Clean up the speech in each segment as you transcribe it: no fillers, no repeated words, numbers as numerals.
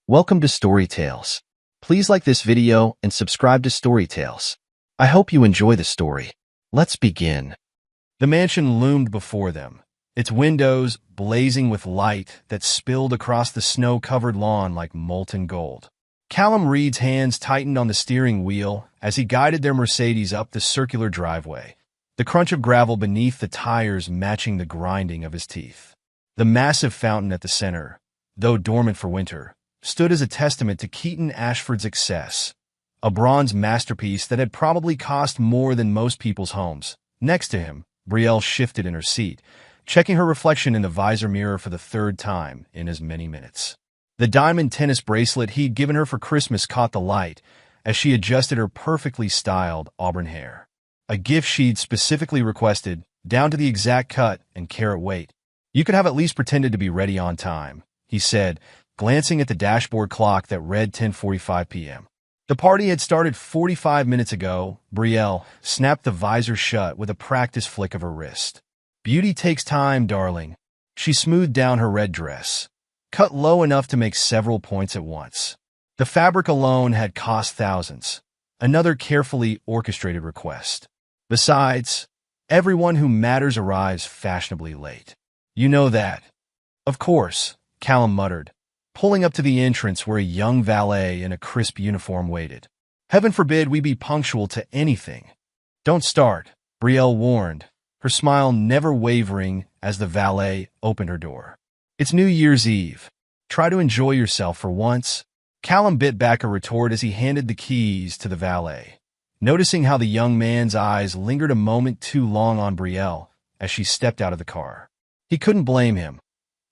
Welcome to Storytales. Please like this video and subscribe to Storytales. I hope you enjoy the story. Let's begin. The mansion loomed before them, its windows blazing with light that spilled across the snow-covered lawn like molten gold. Callum Reed's hands tightened on the steering wheel as he guided their Mercedes up the circular driveway, the crunch of gravel beneath the tires matching the grinding of his teeth. The massive fountain at the center, though dormant for winter, stood as a testament to Keaton Ashford's excess, a bronze masterpiece that had probably cost more than most people's homes. Next to him, Brielle shifted in her seat, checking her reflection in the visor mirror for the third time in as many minutes. The diamond tennis bracelet he'd given her for Christmas caught the light as she adjusted her perfectly styled auburn hair, a gift she'd specifically requested, down to the exact cut and carat weight. "You could have at least pretended to be ready on time," he said, glancing at the dashboard clock that read 10:45 p.m. The party had started 45 minutes ago. Brielle snapped the visor shut with a practiced flick of her wrist. "Beauty takes time, darling." She smoothed down her red dress, cut low enough to make several points at once. The fabric alone had cost thousands, another carefully orchestrated request. Besides, everyone who matters arrives fashionably late. "You know that." "Of course," Callum muttered, pulling up to the entrance where a young valet in a crisp uniform waited. "Heaven forbid we be punctual to anything." "Don't start," Brielle warned, her smile never wavering as the valet opened her door. "It's New Year's Eve. Try to enjoy yourself for once." Callum bit back a retort as he handed the keys to the valet, noticing how the young man's eyes lingered a moment too long on Brielle as she stepped out of the car. He couldn't blame him.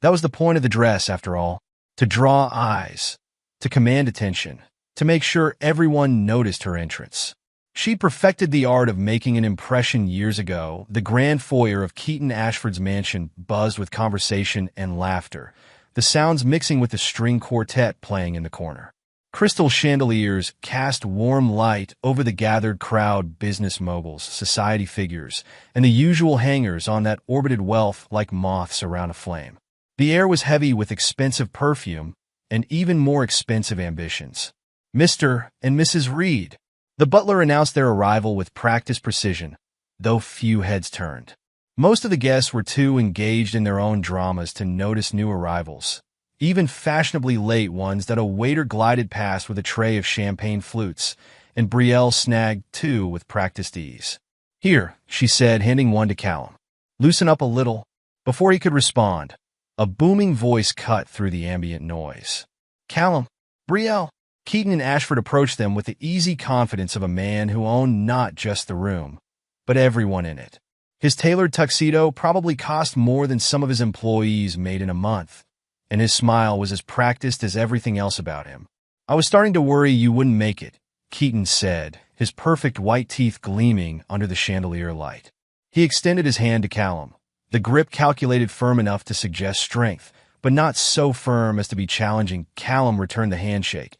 That was the point of the dress, after all. To draw eyes, to command attention, to make sure everyone noticed her entrance. She perfected the art of making an impression years ago. The grand foyer of Keaton Ashford's mansion buzzed with conversation and laughter, the sounds mixing with the string quartet playing in the corner. Crystal chandeliers cast warm light over the gathered crowd, business moguls, society figures, and the usual hangers on that orbited wealth like moths around a flame. The air was heavy with expensive perfume and even more expensive ambitions. "Mr. and Mrs. Reed." The butler announced their arrival with practiced precision, though few heads turned. Most of the guests were too engaged in their own dramas to notice new arrivals, even fashionably late ones that a waiter glided past with a tray of champagne flutes, and Brielle snagged two with practiced ease. "Here," she said, handing one to Callum. "Loosen up a little." Before he could respond, a booming voice cut through the ambient noise. "Callum, Brielle." Keaton and Ashford approached them with the easy confidence of a man who owned not just the room, but everyone in it. His tailored tuxedo probably cost more than some of his employees made in a month, and his smile was as practiced as everything else about him. "I was starting to worry you wouldn't make it," Keaton said, his perfect white teeth gleaming under the chandelier light. He extended his hand to Callum, the grip calculated firm enough to suggest strength, but not so firm as to be challenging. Callum returned the handshake,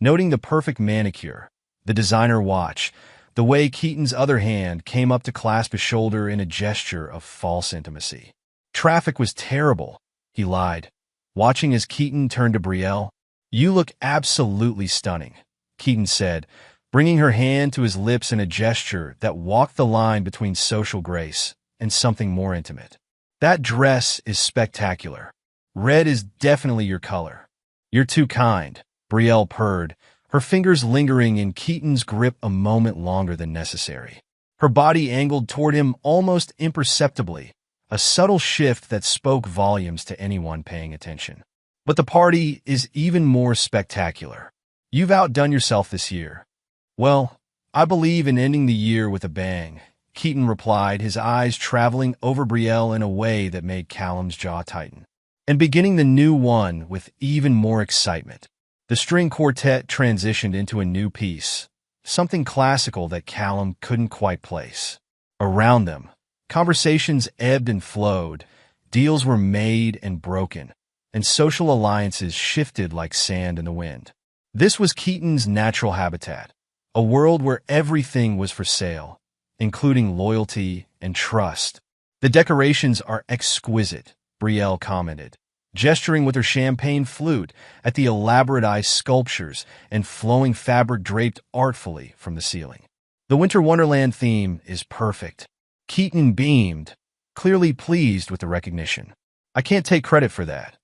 noting the perfect manicure, the designer watch, the way Keaton's other hand came up to clasp his shoulder in a gesture of false intimacy. "Traffic was terrible," he lied, watching as Keaton turned to Brielle. "You look absolutely stunning," Keaton said, bringing her hand to his lips in a gesture that walked the line between social grace and something more intimate. "That dress is spectacular. Red is definitely your color." "You're too kind," Brielle purred, her fingers lingering in Keaton's grip a moment longer than necessary. Her body angled toward him almost imperceptibly, a subtle shift that spoke volumes to anyone paying attention. "But the party is even more spectacular. You've outdone yourself this year." "Well, I believe in ending the year with a bang," Keaton replied, his eyes traveling over Brielle in a way that made Callum's jaw tighten. "And beginning the new one with even more excitement." The string quartet transitioned into a new piece, something classical that Callum couldn't quite place. Around them, conversations ebbed and flowed, deals were made and broken, and social alliances shifted like sand in the wind. This was Keaton's natural habitat, a world where everything was for sale, including loyalty and trust. "The decorations are exquisite," Brielle commented, gesturing with her champagne flute at the elaborate ice sculptures and flowing fabric draped artfully from the ceiling. The Winter Wonderland theme is perfect. Keaton beamed, clearly pleased with the recognition. I can't take credit for that.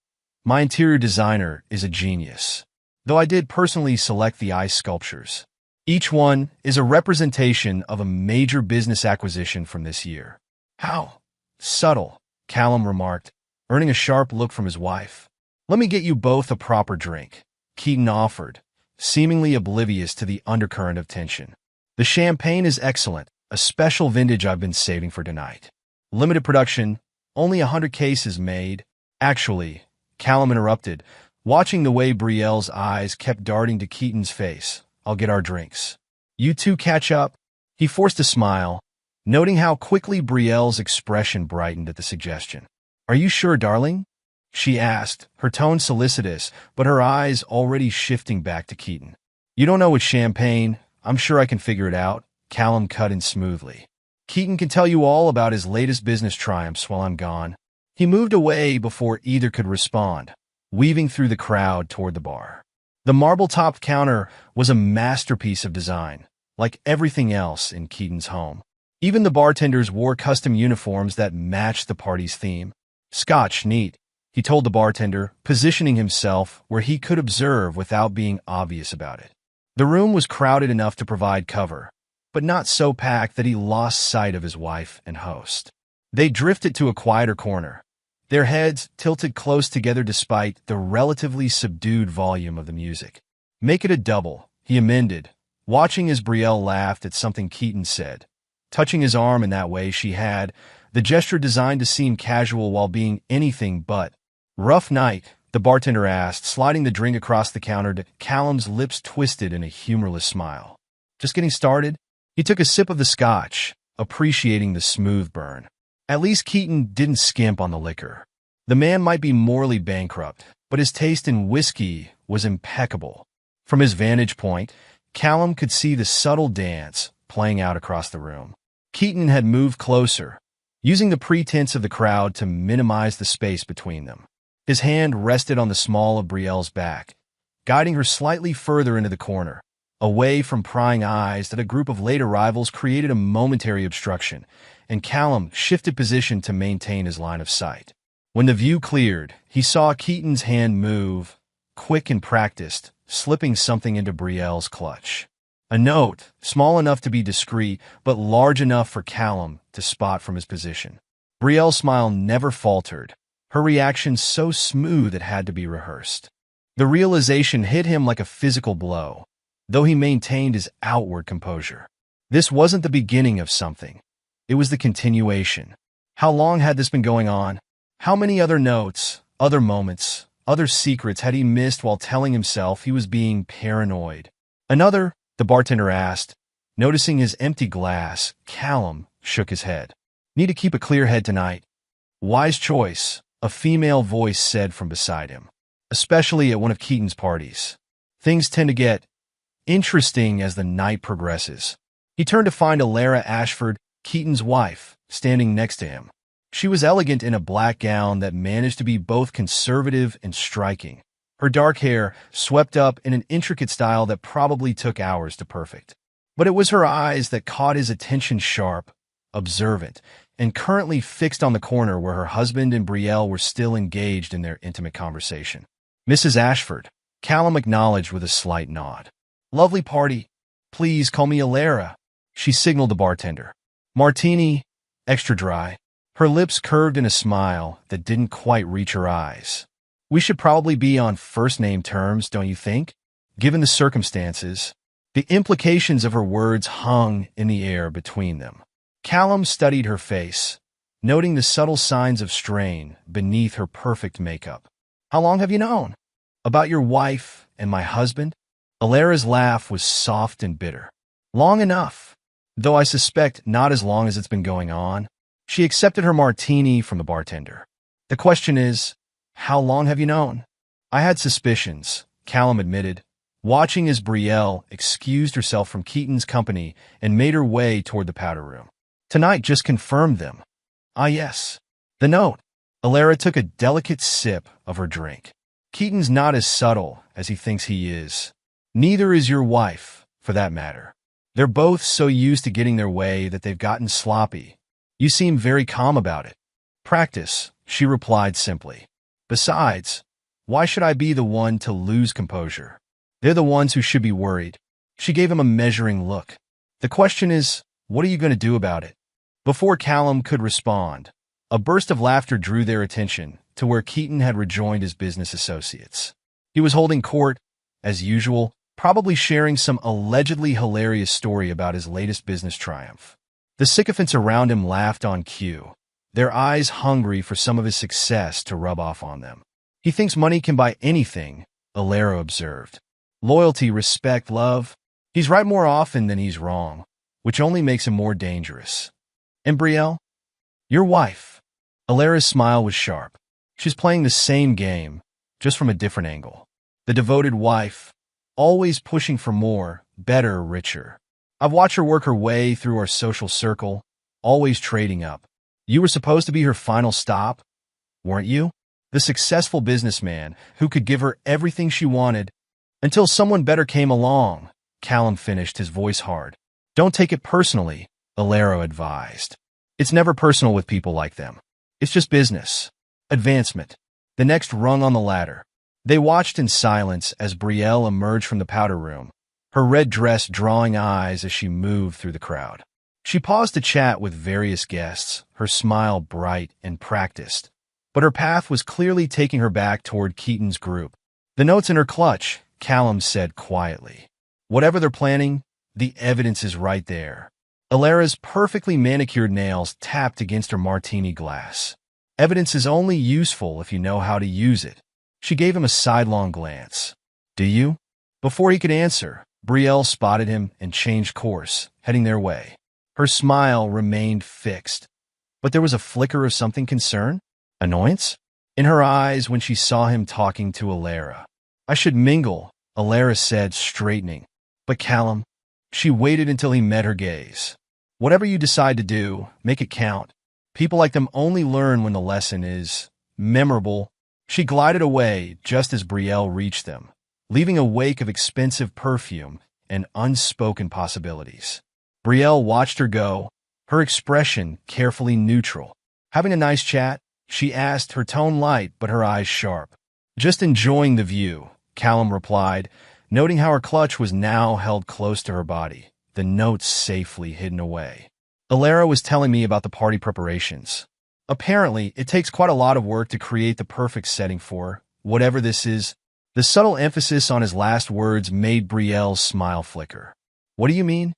My interior designer is a genius, though I did personally select the ice sculptures. Each one is a representation of a major business acquisition from this year. How subtle, Callum remarked, earning a sharp look from his wife. Let me get you both a proper drink, Keaton offered, seemingly oblivious to the undercurrent of tension. The champagne is excellent, a special vintage I've been saving for tonight. Limited production, only 100 cases made. Actually, Callum interrupted, watching the way Brielle's eyes kept darting to Keaton's face. I'll get our drinks. You two catch up? He forced a smile, noting how quickly Brielle's expression brightened at the suggestion. Are you sure, darling? She asked, her tone solicitous, but her eyes already shifting back to Keaton. You don't know it's champagne. I'm sure I can figure it out, Callum cut in smoothly. Keaton can tell you all about his latest business triumphs while I'm gone. He moved away before either could respond, weaving through the crowd toward the bar. The marble-topped counter was a masterpiece of design, like everything else in Keaton's home. Even the bartenders wore custom uniforms that matched the party's theme. Scotch neat, he told the bartender, positioning himself where he could observe without being obvious about it. The room was crowded enough to provide cover, but not so packed that he lost sight of his wife and host. They drifted to a quieter corner, their heads tilted close together despite the relatively subdued volume of the music. Make it a double, he amended, watching as Brielle laughed at something Keaton said. Touching his arm in that way she had, the gesture designed to seem casual while being anything but. Rough night, the bartender asked, sliding the drink across the counter to Callum's lips twisted in a humorless smile. Just getting started? He took a sip of the scotch, appreciating the smooth burn. At least Keaton didn't skimp on the liquor. The man might be morally bankrupt, but his taste in whiskey was impeccable. From his vantage point, Callum could see the subtle dance playing out across the room. Keaton had moved closer, using the pretense of the crowd to minimize the space between them. His hand rested on the small of Brielle's back, guiding her slightly further into the corner, away from prying eyes that a group of late arrivals created a momentary obstruction, and Callum shifted position to maintain his line of sight. When the view cleared, he saw Keaton's hand move, quick and practiced, slipping something into Brielle's clutch. A note, small enough to be discreet, but large enough for Callum to spot from his position. Brielle's smile never faltered, her reaction so smooth it had to be rehearsed. The realization hit him like a physical blow, though he maintained his outward composure. This wasn't the beginning of something. It was the continuation. How long had this been going on? How many other notes, other moments, other secrets had he missed while telling himself he was being paranoid? Another? The bartender asked. Noticing his empty glass, Callum shook his head. Need to keep a clear head tonight. Wise choice, a female voice said from beside him. Especially at one of Keaton's parties. Things tend to get interesting as the night progresses. He turned to find Alara Ashford, Keaton's wife, standing next to him. She was elegant in a black gown that managed to be both conservative and striking. Her dark hair swept up in an intricate style that probably took hours to perfect. But it was her eyes that caught his attention, sharp, observant, and currently fixed on the corner where her husband and Brielle were still engaged in their intimate conversation. Mrs. Ashford, Callum acknowledged with a slight nod. Lovely party. Please call me Alara, she signaled the bartender. Martini, extra dry. Her lips curved in a smile that didn't quite reach her eyes. We should probably be on first-name terms, don't you think? Given the circumstances, the implications of her words hung in the air between them. Callum studied her face, noting the subtle signs of strain beneath her perfect makeup. How long have you known? About your wife and my husband? Alara's laugh was soft and bitter. Long enough, though I suspect not as long as it's been going on. She accepted her martini from the bartender. The question is, how long have you known? I had suspicions, Callum admitted, watching as Brielle excused herself from Keaton's company and made her way toward the powder room. Tonight just confirmed them. Ah, yes. The note. Alara took a delicate sip of her drink. Keaton's not as subtle as he thinks he is. Neither is your wife, for that matter. They're both so used to getting their way that they've gotten sloppy. You seem very calm about it. Practice, she replied simply. Besides, why should I be the one to lose composure? They're the ones who should be worried. She gave him a measuring look. The question is, what are you going to do about it? Before Callum could respond, a burst of laughter drew their attention to where Keaton had rejoined his business associates. He was holding court, as usual, probably sharing some allegedly hilarious story about his latest business triumph. The sycophants around him laughed on cue, their eyes hungry for some of his success to rub off on them. He thinks money can buy anything, Alara observed. Loyalty, respect, love. He's right more often than he's wrong, which only makes him more dangerous. And Brielle? Your wife. Alara's smile was sharp. She's playing the same game, just from a different angle. The devoted wife, always pushing for more, better, richer. I've watched her work her way through our social circle, always trading up. You were supposed to be her final stop, weren't you? The successful businessman who could give her everything she wanted until someone better came along, Callum finished, his voice hard. Don't take it personally, Alara advised. It's never personal with people like them. It's just business. Advancement. The next rung on the ladder. They watched in silence as Brielle emerged from the powder room, her red dress drawing eyes as she moved through the crowd. She paused to chat with various guests, her smile bright and practiced, but her path was clearly taking her back toward Keaton's group. The note's in her clutch, Callum said quietly. Whatever they're planning, the evidence is right there. Alara's perfectly manicured nails tapped against her martini glass. Evidence is only useful if you know how to use it. She gave him a sidelong glance. Do you? Before he could answer, Brielle spotted him and changed course, heading their way. Her smile remained fixed, but there was a flicker of something concerned? Annoyance? In her eyes when she saw him talking to Alara. I should mingle, Alara said, straightening. But Callum? She waited until he met her gaze. Whatever you decide to do, make it count. People like them only learn when the lesson is memorable. She glided away just as Brielle reached them, leaving a wake of expensive perfume and unspoken possibilities. Brielle watched her go, her expression carefully neutral. Having a nice chat? She asked, her tone light but her eyes sharp. Just enjoying the view, Callum replied, noting how her clutch was now held close to her body, the notes safely hidden away. Alara was telling me about the party preparations. Apparently, it takes quite a lot of work to create the perfect setting for whatever this is. The subtle emphasis on his last words made Brielle's smile flicker. What do you mean?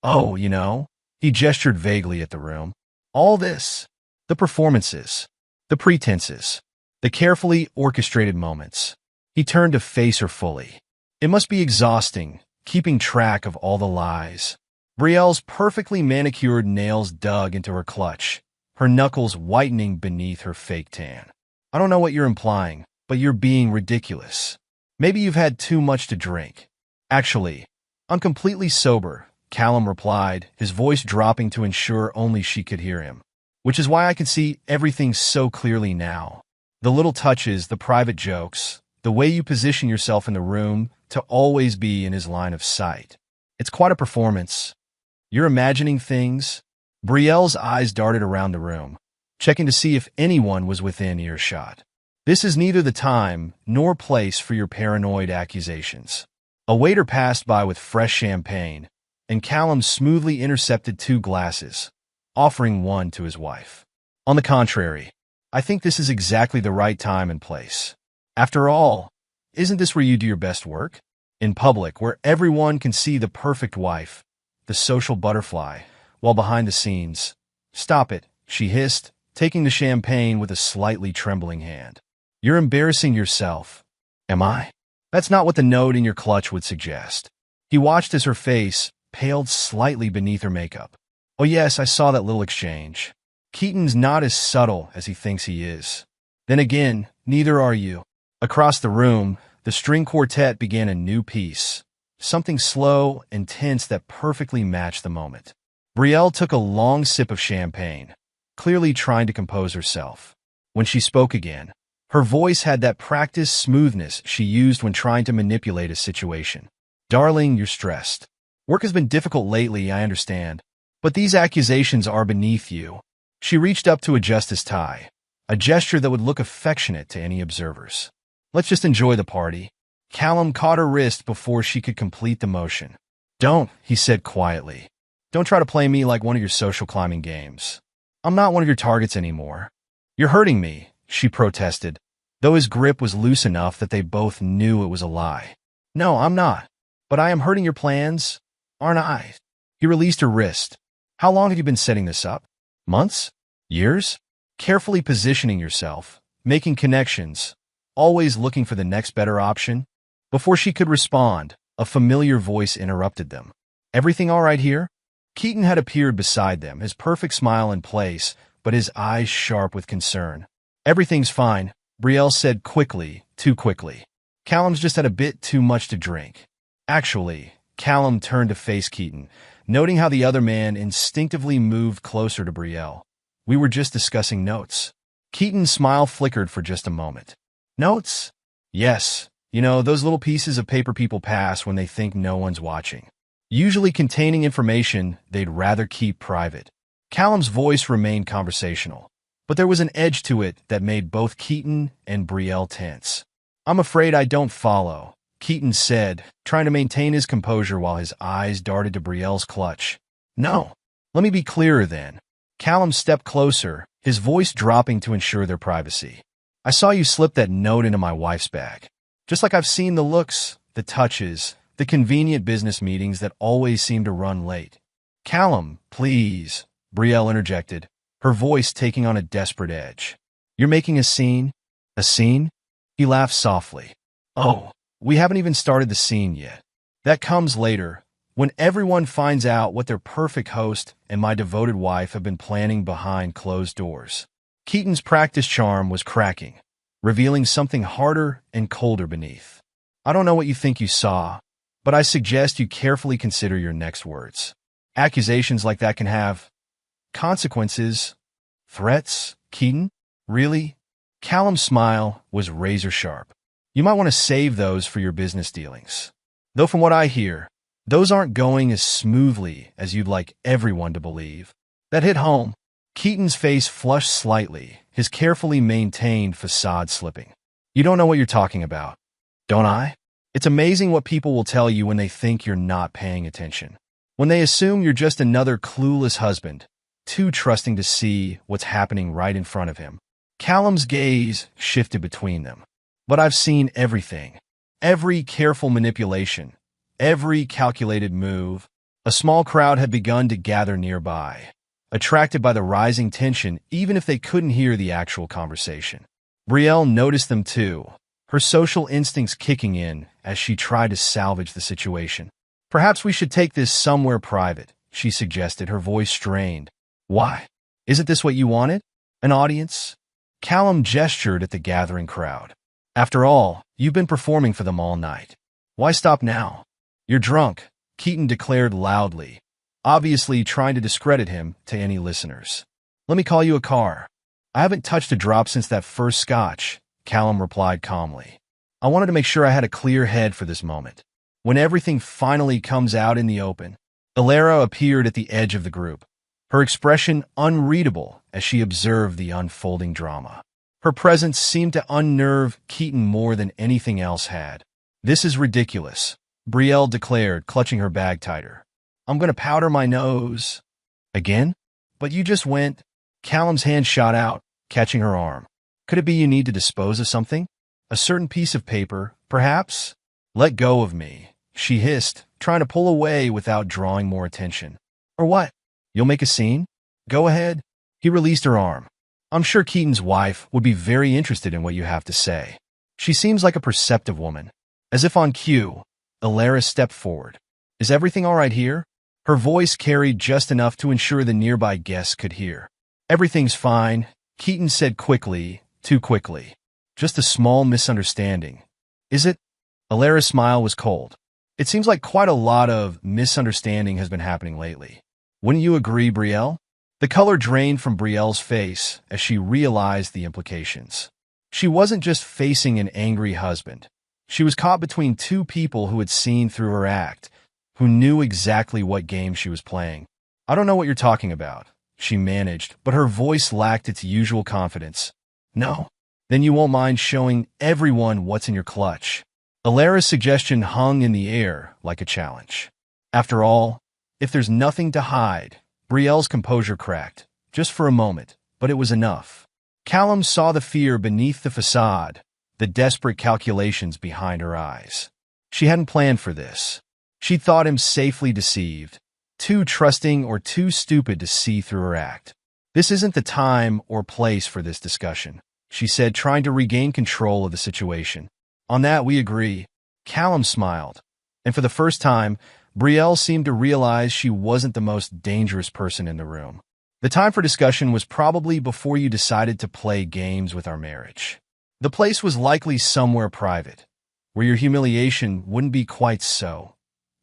Oh, you know. He gestured vaguely at the room. All this. The performances. The pretenses. The carefully orchestrated moments. He turned to face her fully. It must be exhausting, keeping track of all the lies. Brielle's perfectly manicured nails dug into her clutch, her knuckles whitening beneath her fake tan. I don't know what you're implying, but you're being ridiculous. Maybe you've had too much to drink. Actually, I'm completely sober, Callum replied, his voice dropping to ensure only she could hear him. Which is why I can see everything so clearly now. The little touches, the private jokes, the way you position yourself in the room to always be in his line of sight. It's quite a performance. You're imagining things? Brielle's eyes darted around the room, checking to see if anyone was within earshot. This is neither the time nor place for your paranoid accusations. A waiter passed by with fresh champagne, and Callum smoothly intercepted 2 glasses, offering one to his wife. On the contrary, I think this is exactly the right time and place. After all, isn't this where you do your best work? In public, where everyone can see the perfect wife, the social butterfly, while behind the scenes. Stop it, she hissed, taking the champagne with a slightly trembling hand. You're embarrassing yourself. Am I? That's not what the note in your clutch would suggest. He watched as her face paled slightly beneath her makeup. Oh yes, I saw that little exchange. Keaton's not as subtle as he thinks he is. Then again, neither are you. Across the room, the string quartet began a new piece, something slow and tense that perfectly matched the moment. Brielle took a long sip of champagne, clearly trying to compose herself. When she spoke again, her voice had that practiced smoothness she used when trying to manipulate a situation. Darling, you're stressed. Work has been difficult lately, I understand. But these accusations are beneath you. She reached up to adjust his tie, a gesture that would look affectionate to any observers. Let's just enjoy the party. Callum caught her wrist before she could complete the motion. Don't, he said quietly. Don't try to play me like one of your social climbing games. I'm not one of your targets anymore. You're hurting me, she protested, though his grip was loose enough that they both knew it was a lie. No, I'm not. But I am hurting your plans, aren't I? He released her wrist. How long have you been setting this up? Months? Years? Carefully positioning yourself, making connections, always looking for the next better option? Before she could respond, a familiar voice interrupted them. Everything all right here? Keaton had appeared beside them, his perfect smile in place, but his eyes sharp with concern. Everything's fine, Brielle said quickly, too quickly. Callum's just had a bit too much to drink. Actually, Callum turned to face Keaton, noting how the other man instinctively moved closer to Brielle. We were just discussing notes. Keaton's smile flickered for just a moment. Notes? Yes. You know, those little pieces of paper people pass when they think no one's watching. Usually containing information they'd rather keep private. Callum's voice remained conversational, but there was an edge to it that made both Keaton and Brielle tense. I'm afraid I don't follow, Keaton said, trying to maintain his composure while his eyes darted to Brielle's clutch. No. Let me be clearer then. Callum stepped closer, his voice dropping to ensure their privacy. I saw you slip that note into my wife's bag. Just like I've seen the looks, the touches, the convenient business meetings that always seem to run late. Callum, please, Brielle interjected, her voice taking on a desperate edge. You're making a scene? A scene? He laughed softly. Oh, we haven't even started the scene yet. That comes later, when everyone finds out what their perfect host and my devoted wife have been planning behind closed doors. Keaton's practice charm was cracking, revealing something harder and colder beneath. I don't know what you think you saw, but I suggest you carefully consider your next words. Accusations like that can have consequences. Threats, Keaton? Really? Callum's smile was razor sharp. You might want to save those for your business dealings. Though from what I hear, those aren't going as smoothly as you'd like everyone to believe. That hit home. Keaton's face flushed slightly, his carefully maintained facade slipping. You don't know what you're talking about, don't I? It's amazing what people will tell you when they think you're not paying attention. When they assume you're just another clueless husband, too trusting to see what's happening right in front of him. Callum's gaze shifted between them. But I've seen everything. Every careful manipulation. Every calculated move. A small crowd had begun to gather nearby, attracted by the rising tension even if they couldn't hear the actual conversation. Brielle noticed them too, her social instincts kicking in as she tried to salvage the situation. Perhaps we should take this somewhere private, she suggested, her voice strained. Why? Isn't this what you wanted? An audience? Callum gestured at the gathering crowd. After all, you've been performing for them all night. Why stop now? You're drunk, Keaton declared loudly, obviously trying to discredit him to any listeners. Let me call you a car. I haven't touched a drop since that first scotch, Callum replied calmly. I wanted to make sure I had a clear head for this moment. When everything finally comes out in the open, Alara appeared at the edge of the group, her expression unreadable as she observed the unfolding drama. Her presence seemed to unnerve Keaton more than anything else had. This is ridiculous, Brielle declared, clutching her bag tighter. I'm going to powder my nose. Again? But you just went. Callum's hand shot out, catching her arm. Could it be you need to dispose of something? A certain piece of paper, perhaps? Let go of me, she hissed, trying to pull away without drawing more attention. Or what? You'll make a scene? Go ahead. He released her arm. I'm sure Keaton's wife would be very interested in what you have to say. She seems like a perceptive woman. As if on cue, Alara stepped forward. Is everything all right here? Her voice carried just enough to ensure the nearby guests could hear. Everything's fine, Keaton said quickly, too quickly. Just a small misunderstanding. Is it? Alara's smile was cold. It seems like quite a lot of misunderstanding has been happening lately. Wouldn't you agree, Brielle? The color drained from Brielle's face as she realized the implications. She wasn't just facing an angry husband. She was caught between two people who had seen through her act, who knew exactly what game she was playing. "I don't know what you're talking about," she managed, but her voice lacked its usual confidence. "No? Then you won't mind showing everyone what's in your clutch." Alara's suggestion hung in the air like a challenge. After all, if there's nothing to hide, Brielle's composure cracked, just for a moment, but it was enough. Callum saw the fear beneath the facade, the desperate calculations behind her eyes. She hadn't planned for this. She thought him safely deceived, too trusting or too stupid to see through her act. "This isn't the time or place for this discussion," she said, trying to regain control of the situation. "On that we agree." Callum smiled, and for the first time, Brielle seemed to realize she wasn't the most dangerous person in the room. "The time for discussion was probably before you decided to play games with our marriage. The place was likely somewhere private, where your humiliation wouldn't be quite so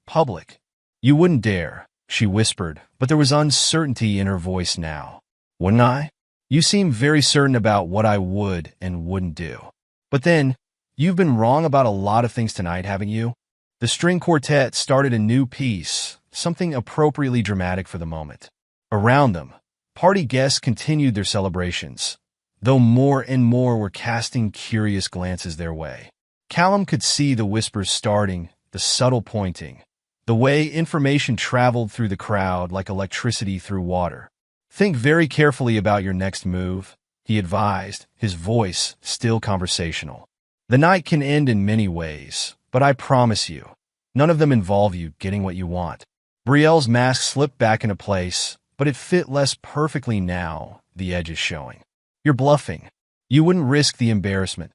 public. You wouldn't dare," she whispered, but there was uncertainty in her voice now. "Wouldn't I? You seem very certain about what I would and wouldn't do. But then, you've been wrong about a lot of things tonight, haven't you?" The string quartet started a new piece, something appropriately dramatic for the moment. Around them, party guests continued their celebrations, though more and more were casting curious glances their way. Callum could see the whispers starting, the subtle pointing, the way information traveled through the crowd like electricity through water. "Think very carefully about your next move," he advised, his voice still conversational. "The night can end in many ways, but I promise you, none of them involve you getting what you want." Brielle's mask slipped back into place, but it fit less perfectly now, the edges showing. "You're bluffing. You wouldn't risk the embarrassment."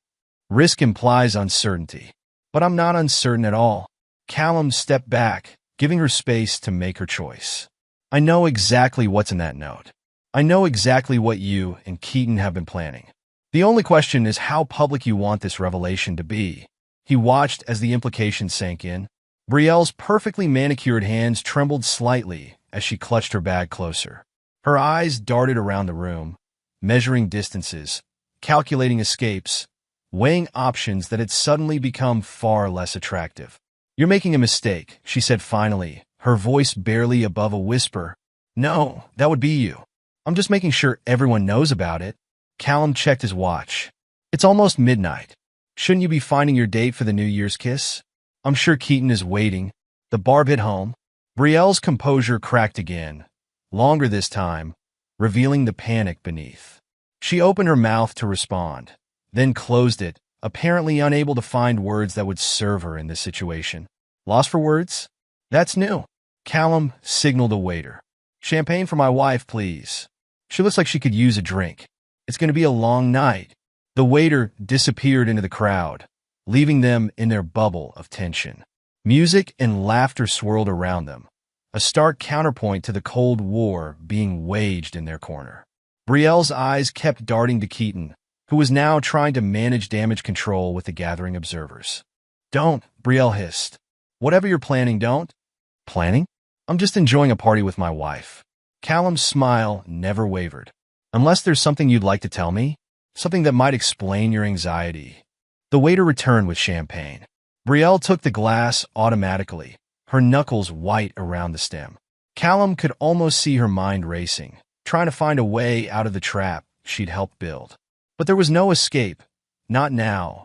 "Risk implies uncertainty. But I'm not uncertain at all." Callum stepped back, giving her space to make her choice. "I know exactly what's in that note. I know exactly what you and Keaton have been planning. The only question is how public you want this revelation to be." He watched as the implications sank in. Brielle's perfectly manicured hands trembled slightly as she clutched her bag closer. Her eyes darted around the room, measuring distances, calculating escapes, weighing options that had suddenly become far less attractive. "You're making a mistake," she said finally, her voice barely above a whisper. "No, that would be you. I'm just making sure everyone knows about it." Callum checked his watch. "It's almost midnight. Shouldn't you be finding your date for the New Year's kiss? I'm sure Keaton is waiting." The barb hit home. Brielle's composure cracked again, longer this time, revealing the panic beneath. She opened her mouth to respond, then closed it, apparently unable to find words that would serve her in this situation. "Lost for words? That's new." Callum signaled a waiter. "Champagne for my wife, please. She looks like she could use a drink. It's going to be a long night." The waiter disappeared into the crowd, leaving them in their bubble of tension. Music and laughter swirled around them, a stark counterpoint to the Cold War being waged in their corner. Brielle's eyes kept darting to Keaton, who was now trying to manage damage control with the gathering observers. "Don't," Brielle hissed. "Whatever you're planning, don't." "Planning? I'm just enjoying a party with my wife." Callum's smile never wavered. "Unless there's something you'd like to tell me? Something that might explain your anxiety." The waiter returned with champagne. Brielle took the glass automatically, her knuckles white around the stem. Callum could almost see her mind racing, trying to find a way out of the trap she'd helped build. But there was no escape. Not now.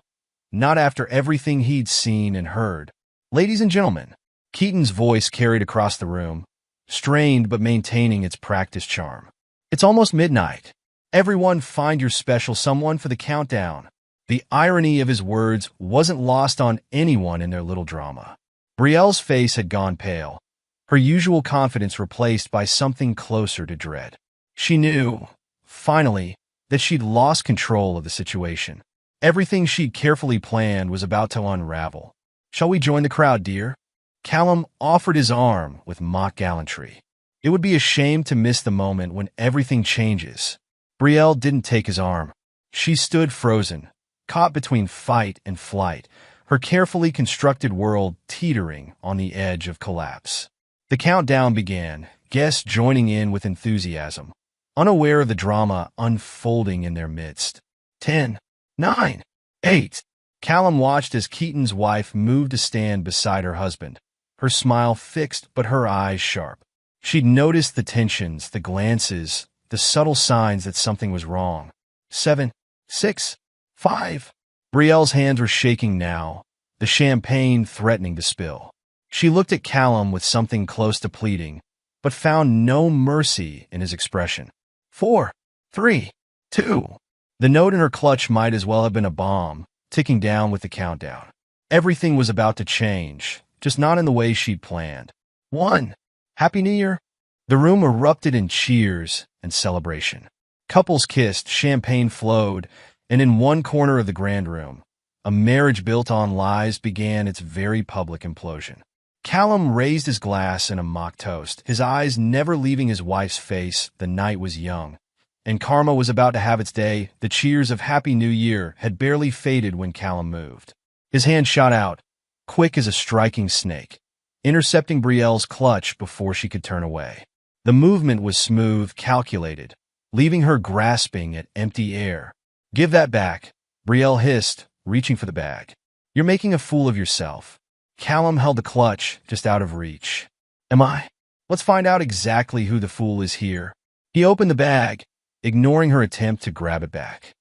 Not after everything he'd seen and heard. "Ladies and gentlemen," Keaton's voice carried across the room, strained but maintaining its practiced charm. "It's almost midnight. Everyone find your special someone for the countdown." The irony of his words wasn't lost on anyone in their little drama. Brielle's face had gone pale, her usual confidence replaced by something closer to dread. She knew, finally, that she'd lost control of the situation. Everything she'd carefully planned was about to unravel. "Shall we join the crowd, dear?" Callum offered his arm with mock gallantry. It would be a shame to miss the moment when everything changes. Brielle didn't take his arm. She stood frozen, caught between fight and flight, her carefully constructed world teetering on the edge of collapse. The countdown began, guests joining in with enthusiasm, unaware of the drama unfolding in their midst. 10, 9, 8. Callum watched as Keaton's wife moved to stand beside her husband, her smile fixed but her eyes sharp. She'd noticed the tensions, the glances, the subtle signs that something was wrong. 7, 6, 5. Brielle's hands were shaking now, the champagne threatening to spill. She looked at Callum with something close to pleading, but found no mercy in his expression. 4, 3, 2. The note in her clutch might as well have been a bomb, ticking down with the countdown. Everything was about to change, just not in the way she'd planned. 1. Happy New Year! The room erupted in cheers and celebration. Couples kissed, champagne flowed, and in one corner of the grand room, a marriage built on lies began its very public implosion. Callum raised his glass in a mock toast, his eyes never leaving his wife's face. The night was young, and karma was about to have its day. The cheers of Happy New Year had barely faded when Callum moved. His hand shot out, quick as a striking snake, intercepting Brielle's clutch before she could turn away. The movement was smooth, calculated, leaving her grasping at empty air. "Give that back," Brielle hissed, reaching for the bag. "You're making a fool of yourself." Callum held the clutch just out of reach. "Am I? Let's find out exactly who the fool is here." He opened the bag, ignoring her attempt to grab it back.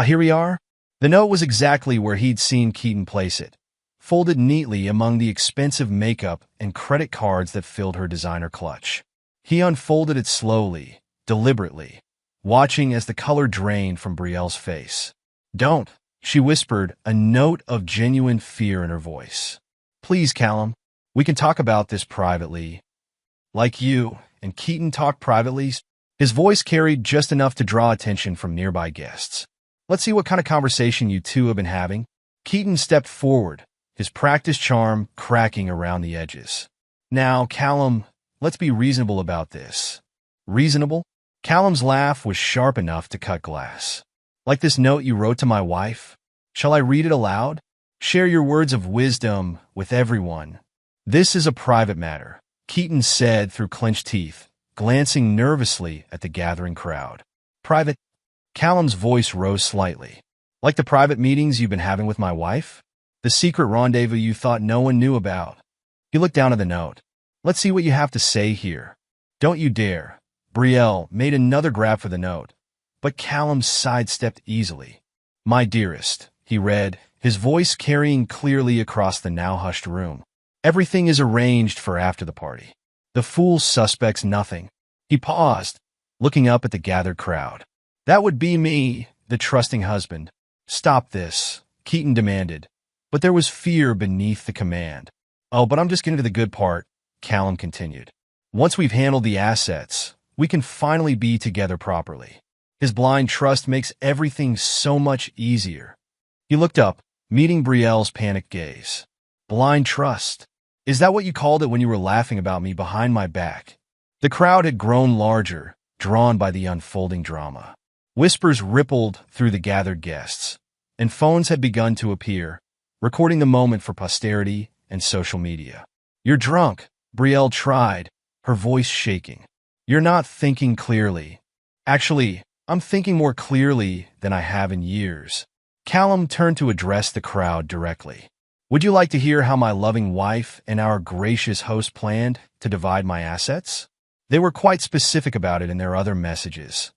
Here we are." The note was exactly where he'd seen Keaton place it, folded neatly among the expensive makeup and credit cards that filled her designer clutch. He unfolded it slowly, deliberately, watching as the color drained from Brielle's face. "Don't," she whispered, a note of genuine fear in her voice. "Please, Callum, we can talk about this privately. Like you and Keaton talked privately." His voice carried just enough to draw attention from nearby guests. "Let's see what kind of conversation you two have been having." Keaton stepped forward, his practiced charm cracking around the edges. "Now, Callum, let's be reasonable about this." "Reasonable?" Callum's laugh was sharp enough to cut glass. "Like this note you wrote to my wife? Shall I read it aloud? Share your words of wisdom with everyone." "This is a private matter," Keaton said through clenched teeth, glancing nervously at the gathering crowd. "Private?" Callum's voice rose slightly. "Like the private meetings you've been having with my wife? The secret rendezvous you thought no one knew about?" He looked down at the note. "Let's see what you have to say here." "Don't you dare." Brielle made another grab for the note, but Callum sidestepped easily. "My dearest," he read, his voice carrying clearly across the now hushed room. "Everything is arranged for after the party. The fool suspects nothing." He paused, looking up at the gathered crowd. "That would be me, the trusting husband." "Stop this," Keaton demanded, but there was fear beneath the command. "Oh, but I'm just getting to the good part," Callum continued. "Once we've handled the assets, we can finally be together properly." His blind trust makes everything so much easier. He looked up, meeting Brielle's panicked gaze. "Blind trust? Is that what you called it when you were laughing about me behind my back?" The crowd had grown larger, drawn by the unfolding drama. Whispers rippled through the gathered guests, and phones had begun to appear, recording the moment for posterity and social media. "You're drunk," Brielle tried, her voice shaking. "You're not thinking clearly." "Actually, I'm thinking more clearly than I have in years." Callum turned to address the crowd directly. "Would you like to hear how my loving wife and our gracious host planned to divide my assets?" They were quite specific about it in their other messages.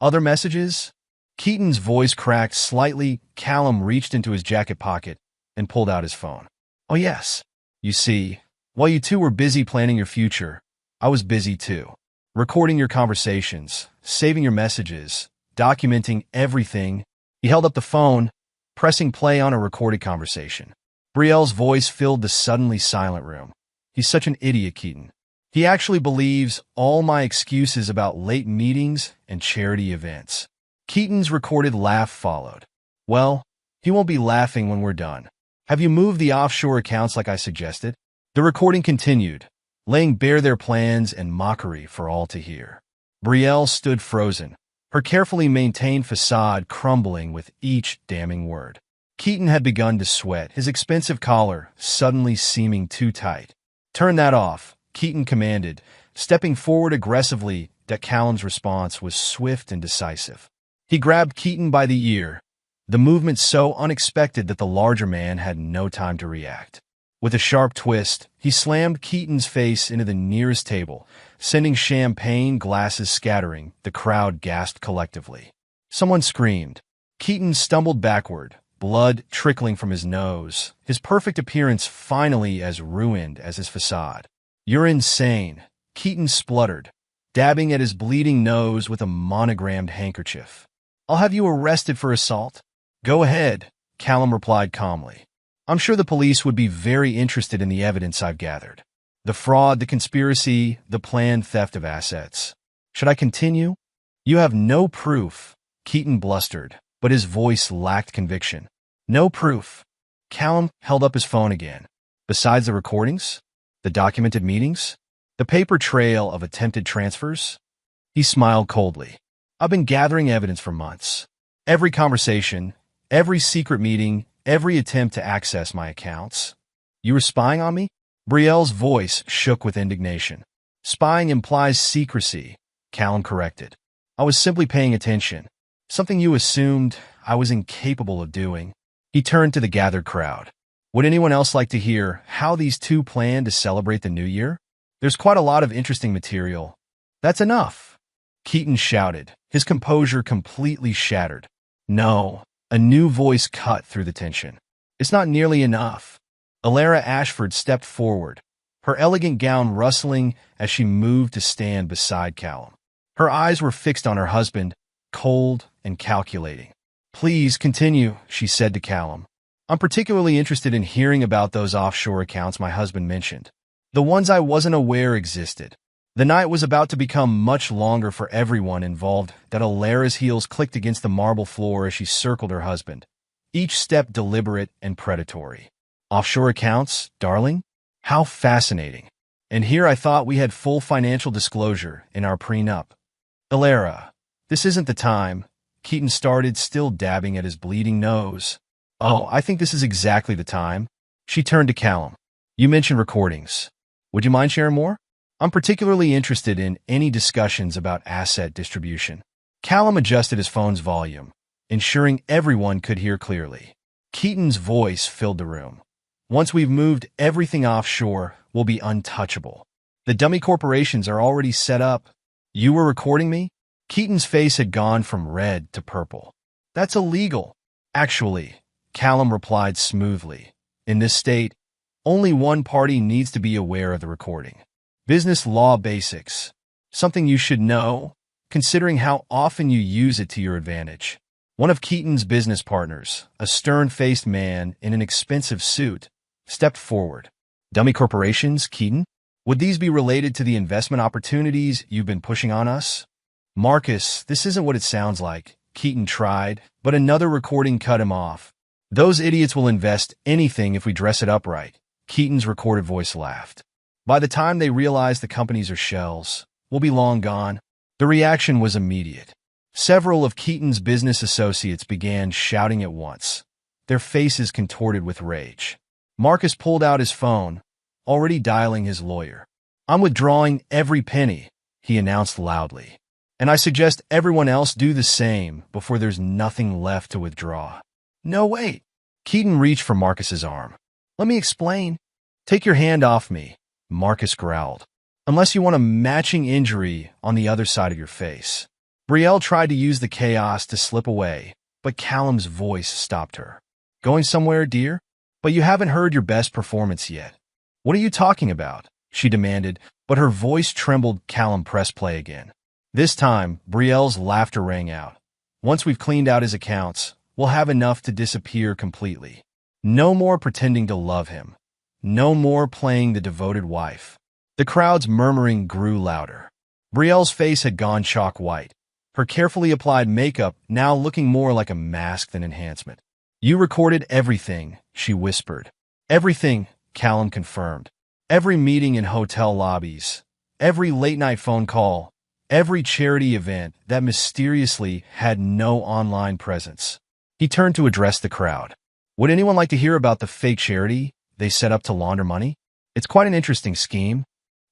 "Other messages?" Keaton's voice cracked slightly. Callum reached into his jacket pocket and pulled out his phone. "Oh yes. You see, while you two were busy planning your future, I was busy too. Recording your conversations, saving your messages, documenting everything." He held up the phone, pressing play on a recorded conversation. Brielle's voice filled the suddenly silent room. "He's such an idiot, Keaton. He actually believes all my excuses about late meetings and charity events." Keaton's recorded laugh followed. "Well, he won't be laughing when we're done. Have you moved the offshore accounts like I suggested?" The recording continued, laying bare their plans and mockery for all to hear. Brielle stood frozen, her carefully maintained facade crumbling with each damning word. Keaton had begun to sweat, his expensive collar suddenly seeming too tight. "Turn that off," Keaton commanded, stepping forward aggressively, that Callum's response was swift and decisive. He grabbed Keaton by the ear, the movement so unexpected that the larger man had no time to react. With a sharp twist, he slammed Keaton's face into the nearest table, sending champagne glasses scattering. The crowd gasped collectively. Someone screamed. Keaton stumbled backward, blood trickling from his nose, his perfect appearance finally as ruined as his facade. "You're insane," Keaton spluttered, dabbing at his bleeding nose with a monogrammed handkerchief. "I'll have you arrested for assault." "Go ahead," Callum replied calmly. "I'm sure the police would be very interested in the evidence I've gathered. The fraud, the conspiracy, the planned theft of assets. Should I continue?" "You have no proof," Keaton blustered, but his voice lacked conviction. "No proof." Callum held up his phone again. "Besides the recordings? The documented meetings? The paper trail of attempted transfers?" He smiled coldly. "I've been gathering evidence for months. Every conversation, every secret meeting, every attempt to access my accounts." "You were spying on me?" Brielle's voice shook with indignation. "Spying implies secrecy," Callum corrected. "I was simply paying attention. Something you assumed I was incapable of doing." He turned to the gathered crowd. "Would anyone else like to hear how these two plan to celebrate the new year? There's quite a lot of interesting material." "That's enough," Keaton shouted, his composure completely shattered. "No," a new voice cut through the tension. "It's not nearly enough." Alara Ashford stepped forward, her elegant gown rustling as she moved to stand beside Callum. Her eyes were fixed on her husband, cold and calculating. "Please continue," she said to Callum. "I'm particularly interested in hearing about those offshore accounts my husband mentioned. The ones I wasn't aware existed." The night was about to become much longer for everyone involved that Alara's heels clicked against the marble floor as she circled her husband, each step deliberate and predatory. "Offshore accounts, darling? How fascinating. And here I thought we had full financial disclosure in our prenup." "Alara, this isn't the time," Keaton started, still dabbing at his bleeding nose. "Oh, I think this is exactly the time." She turned to Callum. "You mentioned recordings. Would you mind sharing more? I'm particularly interested in any discussions about asset distribution." Callum adjusted his phone's volume, ensuring everyone could hear clearly. Keaton's voice filled the room. "Once we've moved everything offshore, we'll be untouchable. The dummy corporations are already set up." "You were recording me?" Keaton's face had gone from red to purple. "That's illegal." "Actually," Callum replied smoothly, "in this state, only one party needs to be aware of the recording. Business law basics. Something you should know, considering how often you use it to your advantage." One of Keaton's business partners, a stern-faced man in an expensive suit, stepped forward. "Dummy corporations, Keaton? Would these be related to the investment opportunities you've been pushing on us?" "Marcus, this isn't what it sounds like," Keaton tried, but another recording cut him off. "Those idiots will invest anything if we dress it up right," Keaton's recorded voice laughed. "By the time they realize the companies are shells, we'll be long gone." The reaction was immediate. Several of Keaton's business associates began shouting at once, their faces contorted with rage. Marcus pulled out his phone, already dialing his lawyer. "I'm withdrawing every penny," he announced loudly. "And I suggest everyone else do the same before there's nothing left to withdraw." "No, wait." Keaton reached for Marcus's arm. "Let me explain." "Take your hand off me," Marcus growled, "unless you want a matching injury on the other side of your face." Brielle tried to use the chaos to slip away, but Callum's voice stopped her. "Going somewhere, dear? But you haven't heard your best performance yet." "What are you talking about?" she demanded, but her voice trembled. Callum pressed play again. This time, Brielle's laughter rang out. "Once we've cleaned out his accounts, we'll have enough to disappear completely. No more pretending to love him. No more playing the devoted wife." The crowd's murmuring grew louder. Brielle's face had gone chalk white, her carefully applied makeup now looking more like a mask than enhancement. "You recorded everything," she whispered. "Everything," Callum confirmed. "Every meeting in hotel lobbies, every late-night phone call, every charity event that mysteriously had no online presence." He turned to address the crowd. "Would anyone like to hear about the fake charity they set up to launder money? It's quite an interesting scheme."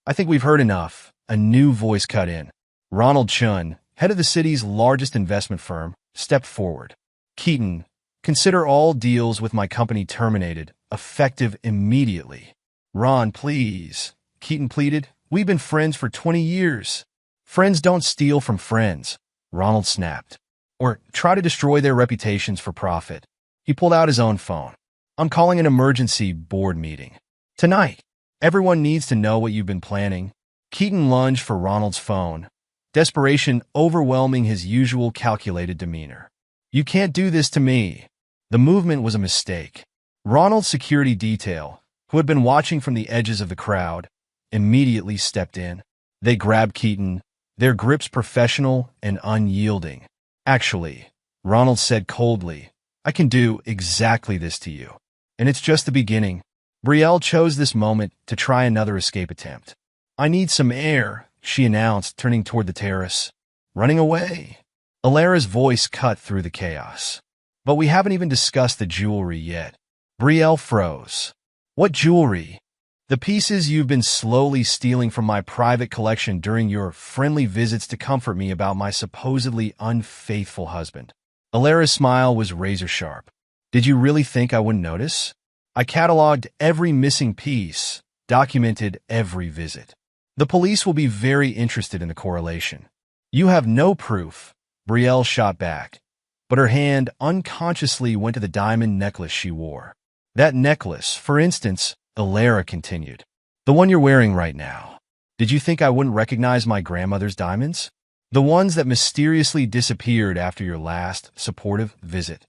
"I think we've heard enough," a new voice cut in. Ronald Chun, head of the city's largest investment firm, stepped forward. Keaton, consider all deals with my company terminated, effective immediately. Ron, please, Keaton pleaded. We've been friends for 20 years. Friends don't steal from friends, Ronald snapped, or try to destroy their reputations for profit. He pulled out his own phone. I'm calling an emergency board meeting. Tonight. Everyone needs to know what you've been planning. Keaton lunged for Ronald's phone, desperation overwhelming his usual calculated demeanor. You can't do this to me. The movement was a mistake. Ronald's security detail, who had been watching from the edges of the crowd, immediately stepped in. They grabbed Keaton, their grips professional and unyielding. Actually, Ronald said coldly, I can do exactly this to you. And it's just the beginning. Brielle chose this moment to try another escape attempt. I need some air, she announced, turning toward the terrace. Running away. Alara's voice cut through the chaos. But we haven't even discussed the jewelry yet. Brielle froze. What jewelry? The pieces you've been slowly stealing from my private collection during your friendly visits to comfort me about my supposedly unfaithful husband. Alara's smile was razor-sharp. Did you really think I wouldn't notice? I cataloged every missing piece, documented every visit. The police will be very interested in the correlation. You have no proof, Brielle shot back, but her hand unconsciously went to the diamond necklace she wore. That necklace, for instance, Alara continued. The one you're wearing right now. Did you think I wouldn't recognize my grandmother's diamonds? The ones that mysteriously disappeared after your last supportive visit.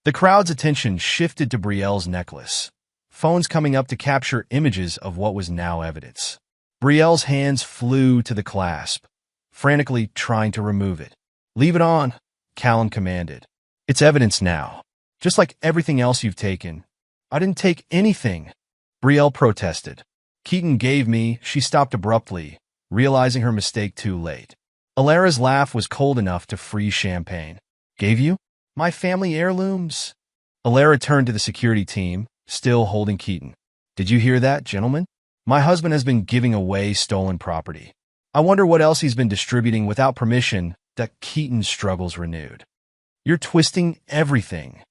The crowd's attention shifted to Brielle's necklace, phones coming up to capture images of what was now evidence. Brielle's hands flew to the clasp, frantically trying to remove it. Leave it on, Callum commanded. It's evidence now, just like everything else you've taken. I didn't take anything, Brielle protested. Keaton gave me, she stopped abruptly, realizing her mistake too late. Alara's laugh was cold enough to freeze champagne. Gave you? My family heirlooms? Alara turned to the security team, still holding Keaton. Did you hear that, gentlemen? My husband has been giving away stolen property. I wonder what else he's been distributing without permission. That Keaton's struggles renewed. You're twisting everything.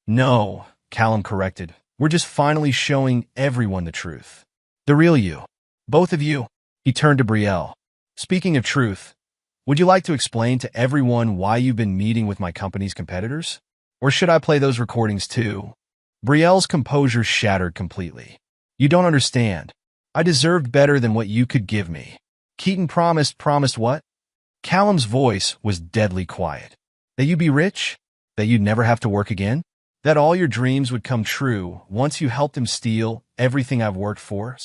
No, Callum corrected. We're just finally showing everyone the truth. The real you. Both of you. He turned to Brielle. Speaking of truth, would you like to explain to everyone why you've been meeting with my company's competitors? Or should I play those recordings too? Brielle's composure shattered completely. You don't understand. I deserved better than what you could give me. Keaton promised what? Callum's voice was deadly quiet. That you'd be rich? That you'd never have to work again? That all your dreams would come true once you helped him steal everything I've worked for?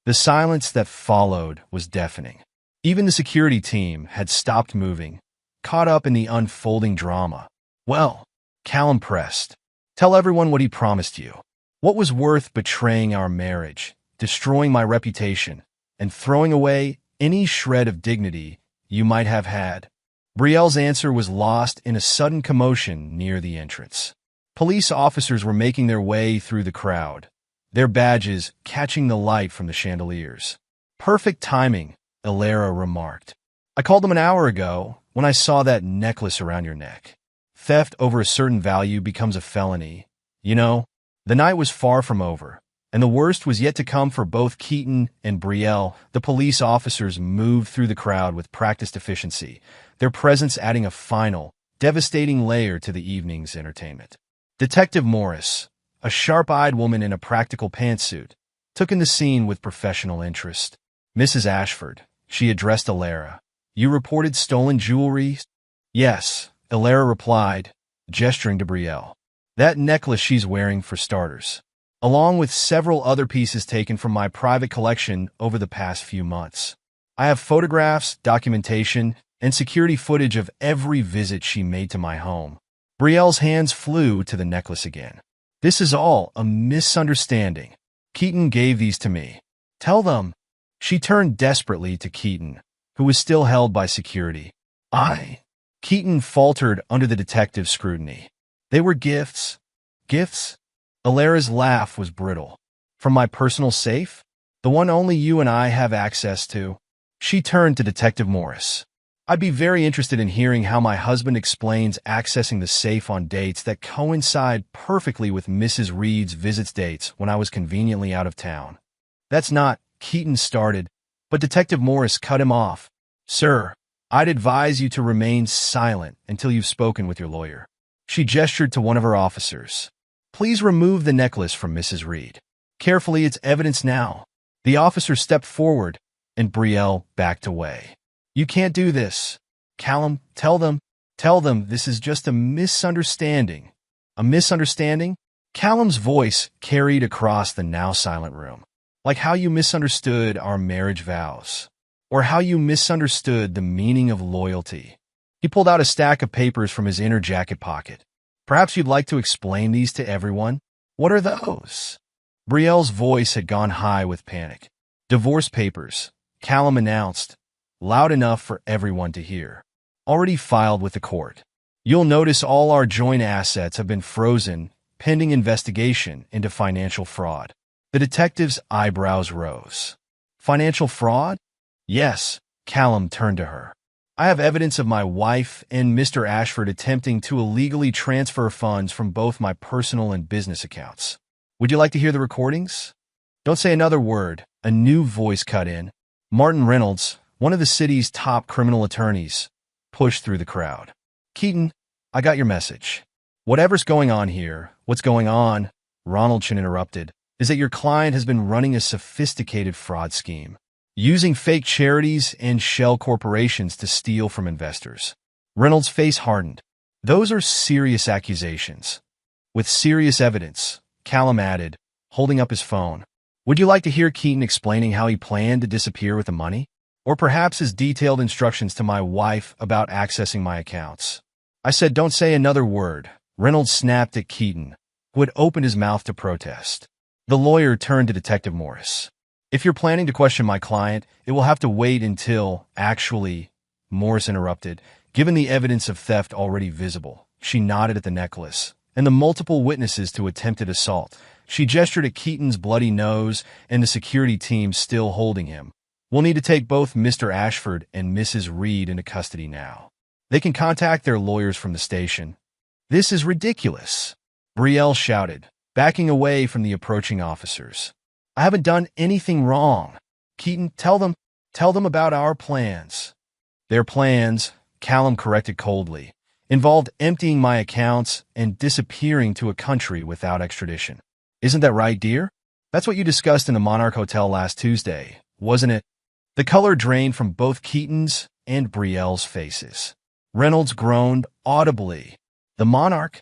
The silence that followed was deafening. Even the security team had stopped moving, caught up in the unfolding drama. Well, Callum pressed. Tell everyone what he promised you. What was worth betraying our marriage, destroying my reputation, and throwing away any shred of dignity you might have had? Brielle's answer was lost in a sudden commotion near the entrance. Police officers were making their way through the crowd, their badges catching the light from the chandeliers. Perfect timing, Alara remarked. I called them an hour ago when I saw that necklace around your neck. Theft over a certain value becomes a felony. You know, the night was far from over, and the worst was yet to come for both Keaton and Brielle. The police officers moved through the crowd with practiced efficiency, their presence adding a final, devastating layer to the evening's entertainment. Detective Morris, a sharp-eyed woman in a practical pantsuit, took in the scene with professional interest. Mrs. Ashford, she addressed Alara. You reported stolen jewelry? Yes, Alara replied, gesturing to Brielle. That necklace she's wearing for starters, along with several other pieces taken from my private collection over the past few months. I have photographs, documentation, and security footage of every visit she made to my home. Brielle's hands flew to the necklace again. This is all a misunderstanding. Keaton gave these to me. Tell them. She turned desperately to Keaton, who was still held by security. Keaton faltered under the detective's scrutiny. They were gifts. Gifts? Alara's laugh was brittle. From my personal safe? The one only you and I have access to? She turned to Detective Morris. I'd be very interested in hearing how my husband explains accessing the safe on dates that coincide perfectly with Mrs. Reed's visits dates when I was conveniently out of town. That's not, Keaton started, but Detective Morris cut him off. Sir, I'd advise you to remain silent until you've spoken with your lawyer. She gestured to one of her officers. Please remove the necklace from Mrs. Reed. Carefully, it's evidence now. The officer stepped forward, and Brielle backed away. You can't do this. Callum, tell them this is just a misunderstanding. A misunderstanding? Callum's voice carried across the now silent room. Like how you misunderstood our marriage vows. Or how you misunderstood the meaning of loyalty. He pulled out a stack of papers from his inner jacket pocket. Perhaps you'd like to explain these to everyone? What are those? Brielle's voice had gone high with panic. Divorce papers, Callum announced, loud enough for everyone to hear. Already filed with the court. You'll notice all our joint assets have been frozen, pending investigation into financial fraud. The detective's eyebrows rose. Financial fraud? Yes, Callum turned to her. I have evidence of my wife and Mr. Ashford attempting to illegally transfer funds from both my personal and business accounts. Would you like to hear the recordings? Don't say another word, a new voice cut in. Martin Reynolds, one of the city's top criminal attorneys, pushed through the crowd. Keaton, I got your message. Whatever's going on here, what's going on, Ronaldson interrupted, is that your client has been running a sophisticated fraud scheme, using fake charities and shell corporations to steal from investors. Reynolds' face hardened. Those are serious accusations. With serious evidence, Callum added, holding up his phone. Would you like to hear Keaton explaining how he planned to disappear with the money? Or perhaps his detailed instructions to my wife about accessing my accounts? I said don't say another word. Reynolds snapped at Keaton, who had opened his mouth to protest. The lawyer turned to Detective Morris. If you're planning to question my client, it will have to wait until, actually, Morris interrupted, given the evidence of theft already visible. She nodded at the necklace, and the multiple witnesses to attempted assault. She gestured at Keaton's bloody nose and the security team still holding him. We'll need to take both Mr. Ashford and Mrs. Reed into custody now. They can contact their lawyers from the station. This is ridiculous, Brielle shouted, backing away from the approaching officers. I haven't done anything wrong. Keaton, tell them about our plans. Their plans, Callum corrected coldly, involved emptying my accounts and disappearing to a country without extradition. Isn't that right, dear? That's what you discussed in the Monarch Hotel last Tuesday, wasn't it? The color drained from both Keaton's and Brielle's faces. Reynolds groaned audibly. The Monarch?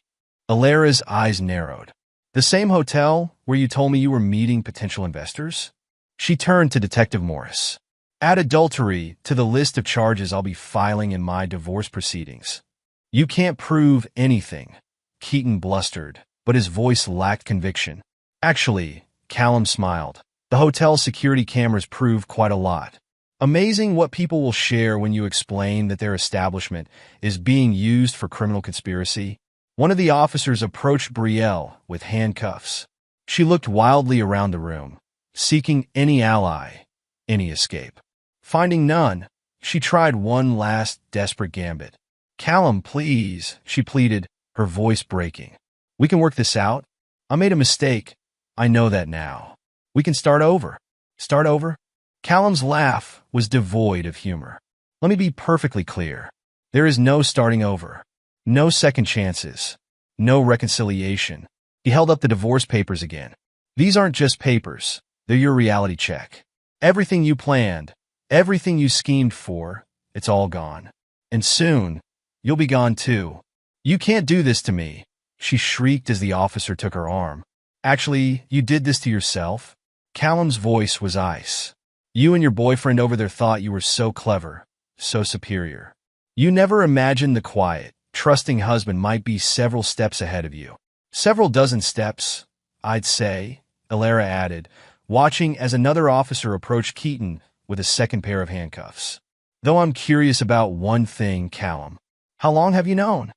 Alara's eyes narrowed. The same hotel where you told me you were meeting potential investors? She turned to Detective Morris. Add adultery to the list of charges I'll be filing in my divorce proceedings. You can't prove anything, Keaton blustered, but his voice lacked conviction. Actually, Callum smiled. The hotel's security cameras prove quite a lot. Amazing what people will share when you explain that their establishment is being used for criminal conspiracy. One of the officers approached Brielle with handcuffs. She looked wildly around the room, seeking any ally, any escape. Finding none, she tried one last desperate gambit. Callum, please, she pleaded, her voice breaking. We can work this out. I made a mistake. I know that now. We can start over. Start over? Callum's laugh was devoid of humor. Let me be perfectly clear. There is no starting over. No second chances. No reconciliation. He held up the divorce papers again. These aren't just papers. They're your reality check. Everything you planned, everything you schemed for, it's all gone. And soon, you'll be gone too. You can't do this to me, she shrieked as the officer took her arm. Actually, you did this to yourself? Callum's voice was ice. You and your boyfriend over there thought you were so clever, so superior. You never imagined the quiet, trusting husband might be several steps ahead of you. Several dozen steps, I'd say, Alara added, watching as another officer approached Keaton with a second pair of handcuffs. Though I'm curious about one thing, Callum. How long have you known?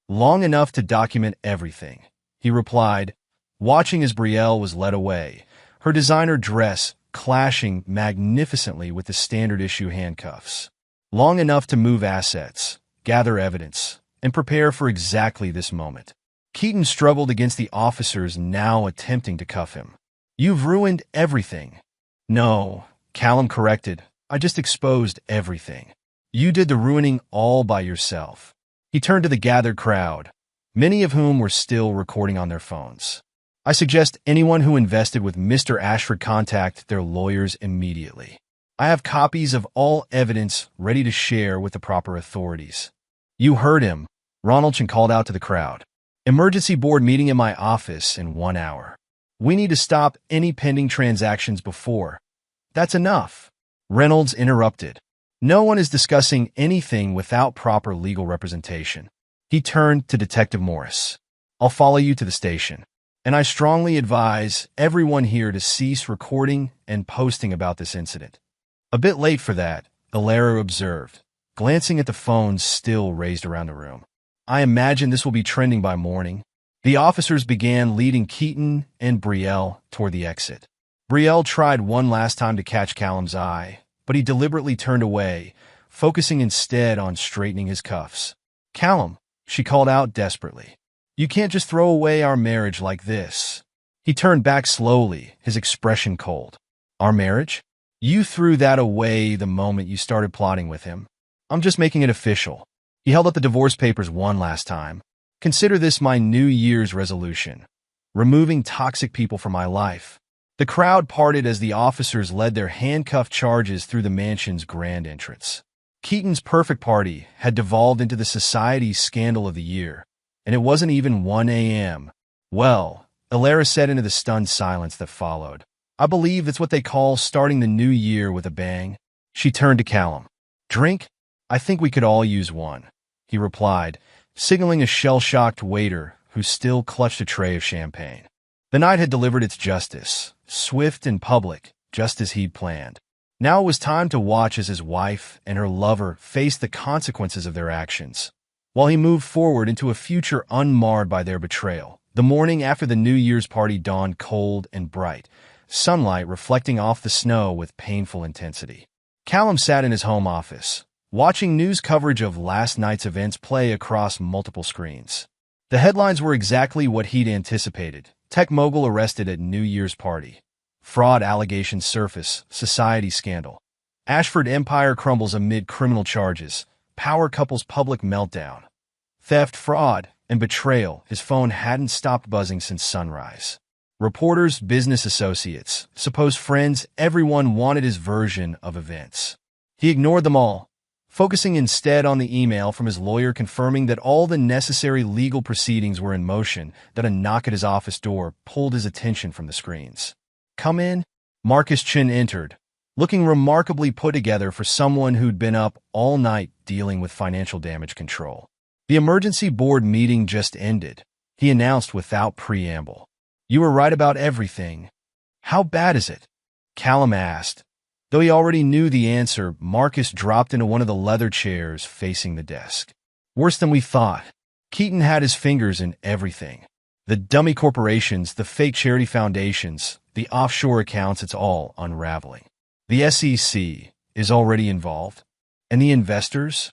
Long enough to document everything, he replied, watching as Brielle was led away, her designer dress clashing magnificently with the standard-issue handcuffs. long enough to move assets, gather evidence, and prepare for exactly this moment. Keaton struggled against the officers now attempting to cuff him. "You've ruined everything." "No," Callum corrected. "I just exposed everything. You did the ruining all by yourself." He turned to the gathered crowd, many of whom were still recording on their phones. "I suggest anyone who invested with Mr. Ashford contact their lawyers immediately. I have copies of all evidence ready to share with the proper authorities." "You heard him," Ronaldson called out to the crowd. "Emergency board meeting in my office in 1 hour. We need to stop any pending transactions before." "That's enough," Reynolds interrupted. "No one is discussing anything without proper legal representation." He turned to Detective Morris. "I'll follow you to the station, and I strongly advise everyone here to cease recording and posting about this incident." "A bit late for that," Alara observed, glancing at the phones still raised around the room. "I imagine this will be trending by morning." The officers began leading Keaton and Brielle toward the exit. Brielle tried one last time to catch Callum's eye, but he deliberately turned away, focusing instead on straightening his cuffs. "Callum," she called out desperately, "you can't just throw away our marriage like this." He turned back slowly, his expression cold. "Our marriage? You threw that away the moment you started plotting with him. I'm just making it official." He held up the divorce papers one last time. "Consider this my New Year's resolution, removing toxic people from my life." The crowd parted as the officers led their handcuffed charges through the mansion's grand entrance. Keaton's perfect party had devolved into the society scandal of the year, and it wasn't even 1 a.m. "Well," Alara said into the stunned silence that followed, "I believe it's what they call starting the new year with a bang." She turned to Callum. "Drink? I think we could all use one," he replied, signaling a shell-shocked waiter who still clutched a tray of champagne. The night had delivered its justice, swift and public, just as he'd planned. Now it was time to watch as his wife and her lover faced the consequences of their actions, while he moved forward into a future unmarred by their betrayal. The morning after the New Year's party dawned cold and bright, sunlight reflecting off the snow with painful intensity. Callum sat in his home office, watching news coverage of last night's events play across multiple screens. The headlines were exactly what he'd anticipated. Tech mogul arrested at New Year's party. Fraud allegations surface, society scandal. Ashford empire crumbles amid criminal charges. Power couple's public meltdown. Theft, fraud, and betrayal. His phone hadn't stopped buzzing since sunrise. Reporters, business associates, supposed friends, everyone wanted his version of events. He ignored them all, focusing instead on the email from his lawyer confirming that all the necessary legal proceedings were in motion. That a knock at his office door pulled his attention from the screens. "Come in." Marcus Chin entered, looking remarkably put together for someone who'd been up all night dealing with financial damage control. "The emergency board meeting just ended," he announced without preamble. "You were right about everything." "How bad is it?" Callum asked. Though he already knew the answer, Marcus dropped into one of the leather chairs facing the desk. "Worse than we thought." Keaton had his fingers in everything. The dummy corporations, the fake charity foundations, the offshore accounts, it's all unraveling. The SEC is already involved. And the investors?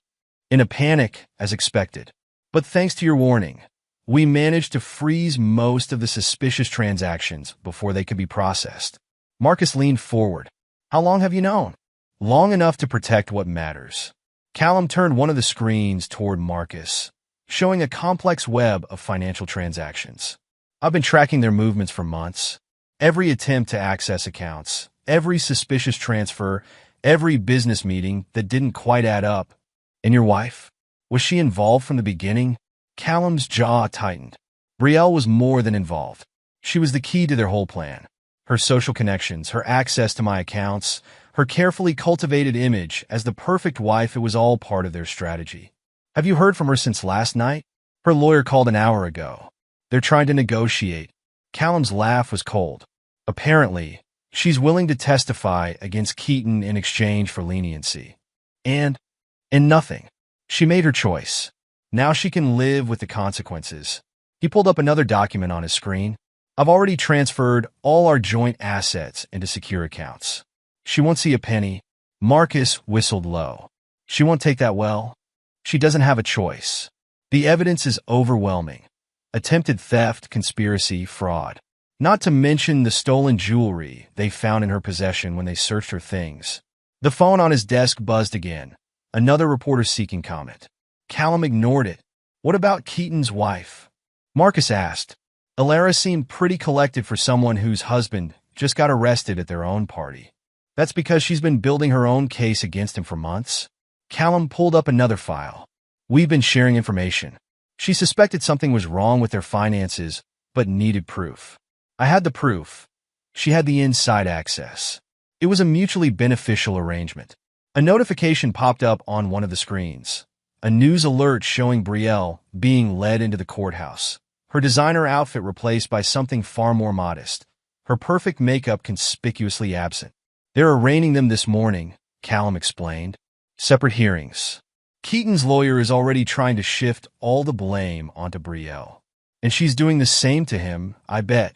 In a panic, as expected. But thanks to your warning, we managed to freeze most of the suspicious transactions before they could be processed. Marcus leaned forward. "How long have you known?" "Long enough to protect what matters." Callum turned one of the screens toward Marcus, showing a complex web of financial transactions. "I've been tracking their movements for months. Every attempt to access accounts, every suspicious transfer, every business meeting that didn't quite add up." "And your wife? Was she involved from the beginning?" Callum's jaw tightened. Brielle was more than involved. She was the key to their whole plan. Her social connections, her access to my accounts, her carefully cultivated image as the perfect wife, it was all part of their strategy. "Have you heard from her since last night?" "Her lawyer called an hour ago. They're trying to negotiate." Callum's laugh was cold. "Apparently, she's willing to testify against Keaton in exchange for leniency. And nothing. She made her choice. Now she can live with the consequences." He pulled up another document on his screen. "I've already transferred all our joint assets into secure accounts. She won't see a penny." Marcus whistled low. She won't take that well. She doesn't have a choice. The evidence is overwhelming. Attempted theft, conspiracy, fraud. Not to mention the stolen jewelry they found in her possession when they searched her things. The phone on his desk buzzed again. Another reporter seeking comment. Callum ignored it. What about Keaton's wife? Marcus asked. Alara seemed pretty collected for someone whose husband just got arrested at their own party. That's because she's been building her own case against him for months. Callum pulled up another file. We've been sharing information. She suspected something was wrong with their finances, but needed proof. I had the proof. She had the inside access. It was a mutually beneficial arrangement. A notification popped up on one of the screens. A news alert showing Brielle being led into the courthouse. Her designer outfit replaced by something far more modest. Her perfect makeup conspicuously absent. They're arraigning them this morning, Callum explained. Separate hearings. Keaton's lawyer is already trying to shift all the blame onto Brielle. And she's doing the same to him, I bet.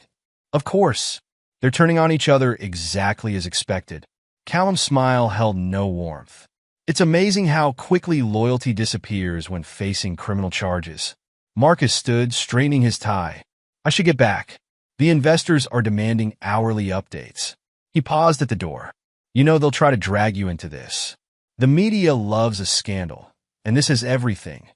Of course. They're turning on each other exactly as expected. Callum's smile held no warmth. It's amazing how quickly loyalty disappears when facing criminal charges. Marcus stood, straightening his tie. I should get back. The investors are demanding hourly updates. He paused at the door. You know they'll try to drag you into this. The media loves a scandal, and this is everything.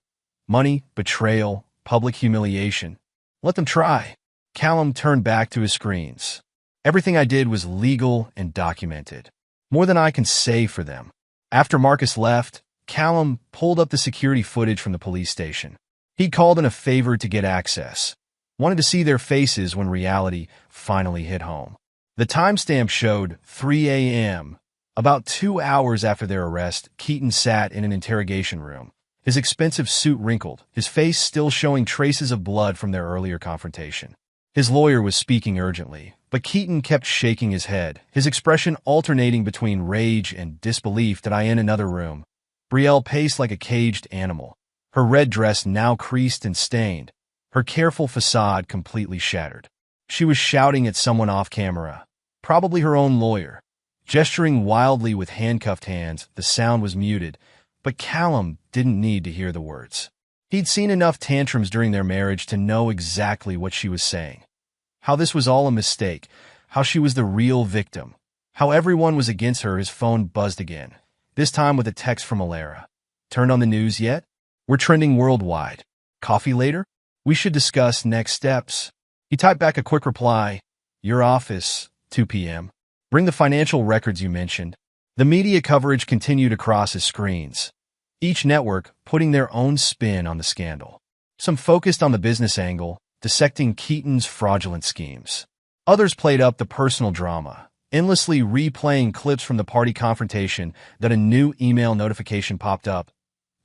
Money, betrayal, public humiliation. Let them try. Callum turned back to his screens. Everything I did was legal and documented. More than I can say for them. After Marcus left, Callum pulled up the security footage from the police station. He'd called in a favor to get access. Wanted to see their faces when reality finally hit home. The timestamp showed 3 a.m. About 2 hours after their arrest, Keaton sat in an interrogation room. His expensive suit wrinkled, his face still showing traces of blood from their earlier confrontation. His lawyer was speaking urgently, but Keaton kept shaking his head, his expression alternating between rage and disbelief. That I in another room. Brielle paced like a caged animal, her red dress now creased and stained, her careful facade completely shattered. She was shouting at someone off camera, probably her own lawyer. Gesturing wildly with handcuffed hands, the sound was muted, but Callum didn't need to hear the words. He'd seen enough tantrums during their marriage to know exactly what she was saying. How this was all a mistake, how she was the real victim, how everyone was against her. His phone buzzed again, this time with a text from Alara. Turned on the news yet? We're trending worldwide. Coffee later? We should discuss next steps. He typed back a quick reply. Your office, 2 p.m. Bring the financial records you mentioned. The media coverage continued across his screens, each network putting their own spin on the scandal. Some focused on the business angle, dissecting Keaton's fraudulent schemes. Others played up the personal drama, endlessly replaying clips from the party confrontation. That a new email notification popped up,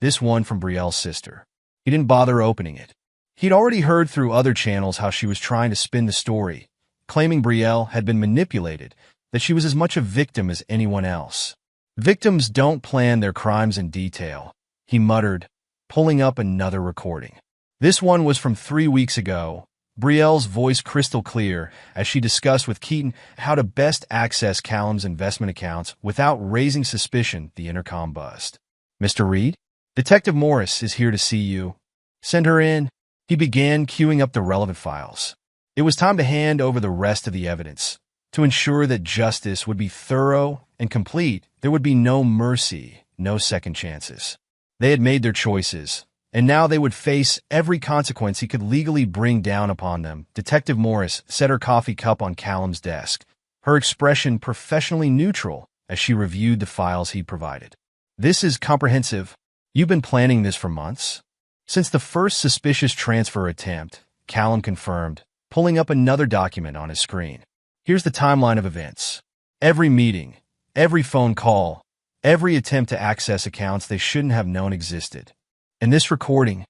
this one from Brielle's sister. He didn't bother opening it. He'd already heard through other channels how she was trying to spin the story, claiming Brielle had been manipulated, that she was as much a victim as anyone else. Victims don't plan their crimes in detail, he muttered, pulling up another recording. This one was from 3 weeks ago, Brielle's voice crystal clear as she discussed with Keaton how to best access Callum's investment accounts without raising suspicion. The intercom buzzed. Mr. Reed? Detective Morris is here to see you. Send her in. He began queuing up the relevant files. It was time to hand over the rest of the evidence. To ensure that justice would be thorough and complete, there would be no mercy, no second chances. They had made their choices, and now they would face every consequence he could legally bring down upon them. Detective Morris set her coffee cup on Callum's desk, her expression professionally neutral as she reviewed the files he provided. This is comprehensive. You've been planning this for months? Since the first suspicious transfer attempt, Callum confirmed, pulling up another document on his screen. Here's the timeline of events. Every meeting, every phone call, every attempt to access accounts they shouldn't have known existed. And this recording,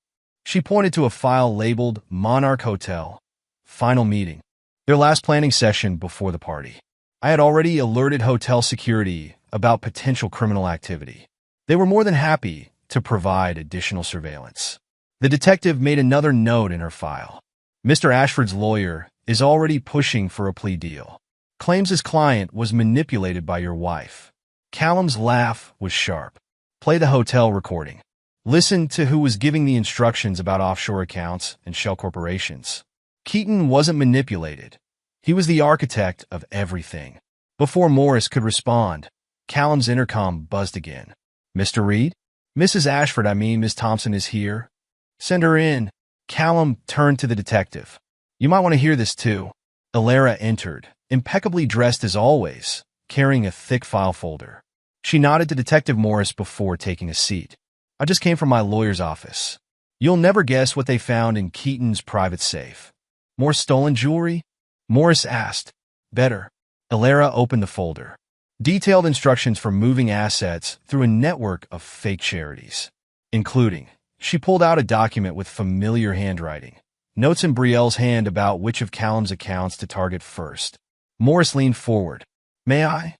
she pointed to a file labeled Monarch Hotel, final meeting, their last planning session before the party. I had already alerted hotel security about potential criminal activity. They were more than happy to provide additional surveillance. The detective made another note in her file. Mr. Ashford's lawyer is already pushing for a plea deal. Claims his client was manipulated by your wife. Callum's laugh was sharp. Play the hotel recording. Listen to who was giving the instructions about offshore accounts and shell corporations. Keaton wasn't manipulated. He was the architect of everything. Before Morris could respond, Callum's intercom buzzed again. Mr. Reed? Mrs. Ashford, Miss Thompson is here. Send her in. Callum turned to the detective. You might want to hear this too. Alara entered, impeccably dressed as always, carrying a thick file folder. She nodded to Detective Morris before taking a seat. I just came from my lawyer's office. You'll never guess what they found in Keaton's private safe. More stolen jewelry? Morris asked. Better. Alara opened the folder. Detailed instructions for moving assets through a network of fake charities, including, she pulled out a document with familiar handwriting, notes in Brielle's hand about which of Callum's accounts to target first. Morris leaned forward. May I?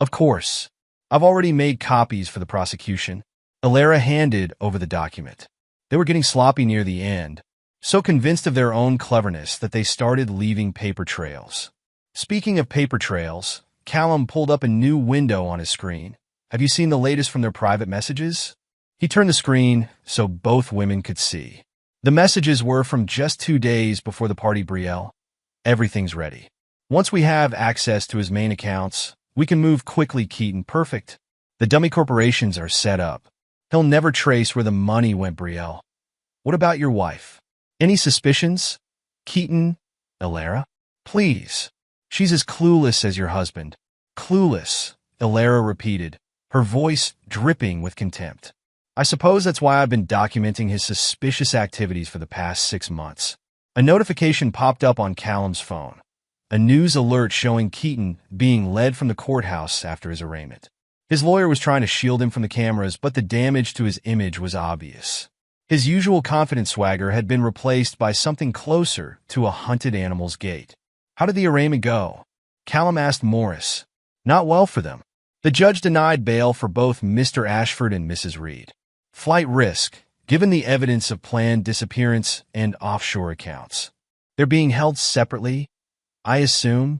Of course. I've already made copies for the prosecution. Alara handed over the document. They were getting sloppy near the end, so convinced of their own cleverness that they started leaving paper trails. Speaking of paper trails, Callum pulled up a new window on his screen. Have you seen the latest from their private messages? He turned the screen so both women could see. The messages were from just 2 days before the party. Brielle. Everything's ready. Once we have access to his main accounts, we can move quickly. Keaton. Perfect. The dummy corporations are set up. He'll never trace where the money went. Brielle. What about your wife? Any suspicions? Keaton. Alara? Please. She's as clueless as your husband. Clueless, Alara repeated, her voice dripping with contempt. I suppose that's why I've been documenting his suspicious activities for the past 6 months. A notification popped up on Callum's phone. A news alert showing Keaton being led from the courthouse after his arraignment. His lawyer was trying to shield him from the cameras, but the damage to his image was obvious. His usual confident swagger had been replaced by something closer to a hunted animal's gait. How did the arraignment go? Callum asked Morris. Not well for them. The judge denied bail for both Mr. Ashford and Mrs. Reed. Flight risk, given the evidence of planned disappearance and offshore accounts. They're being held separately, I assume?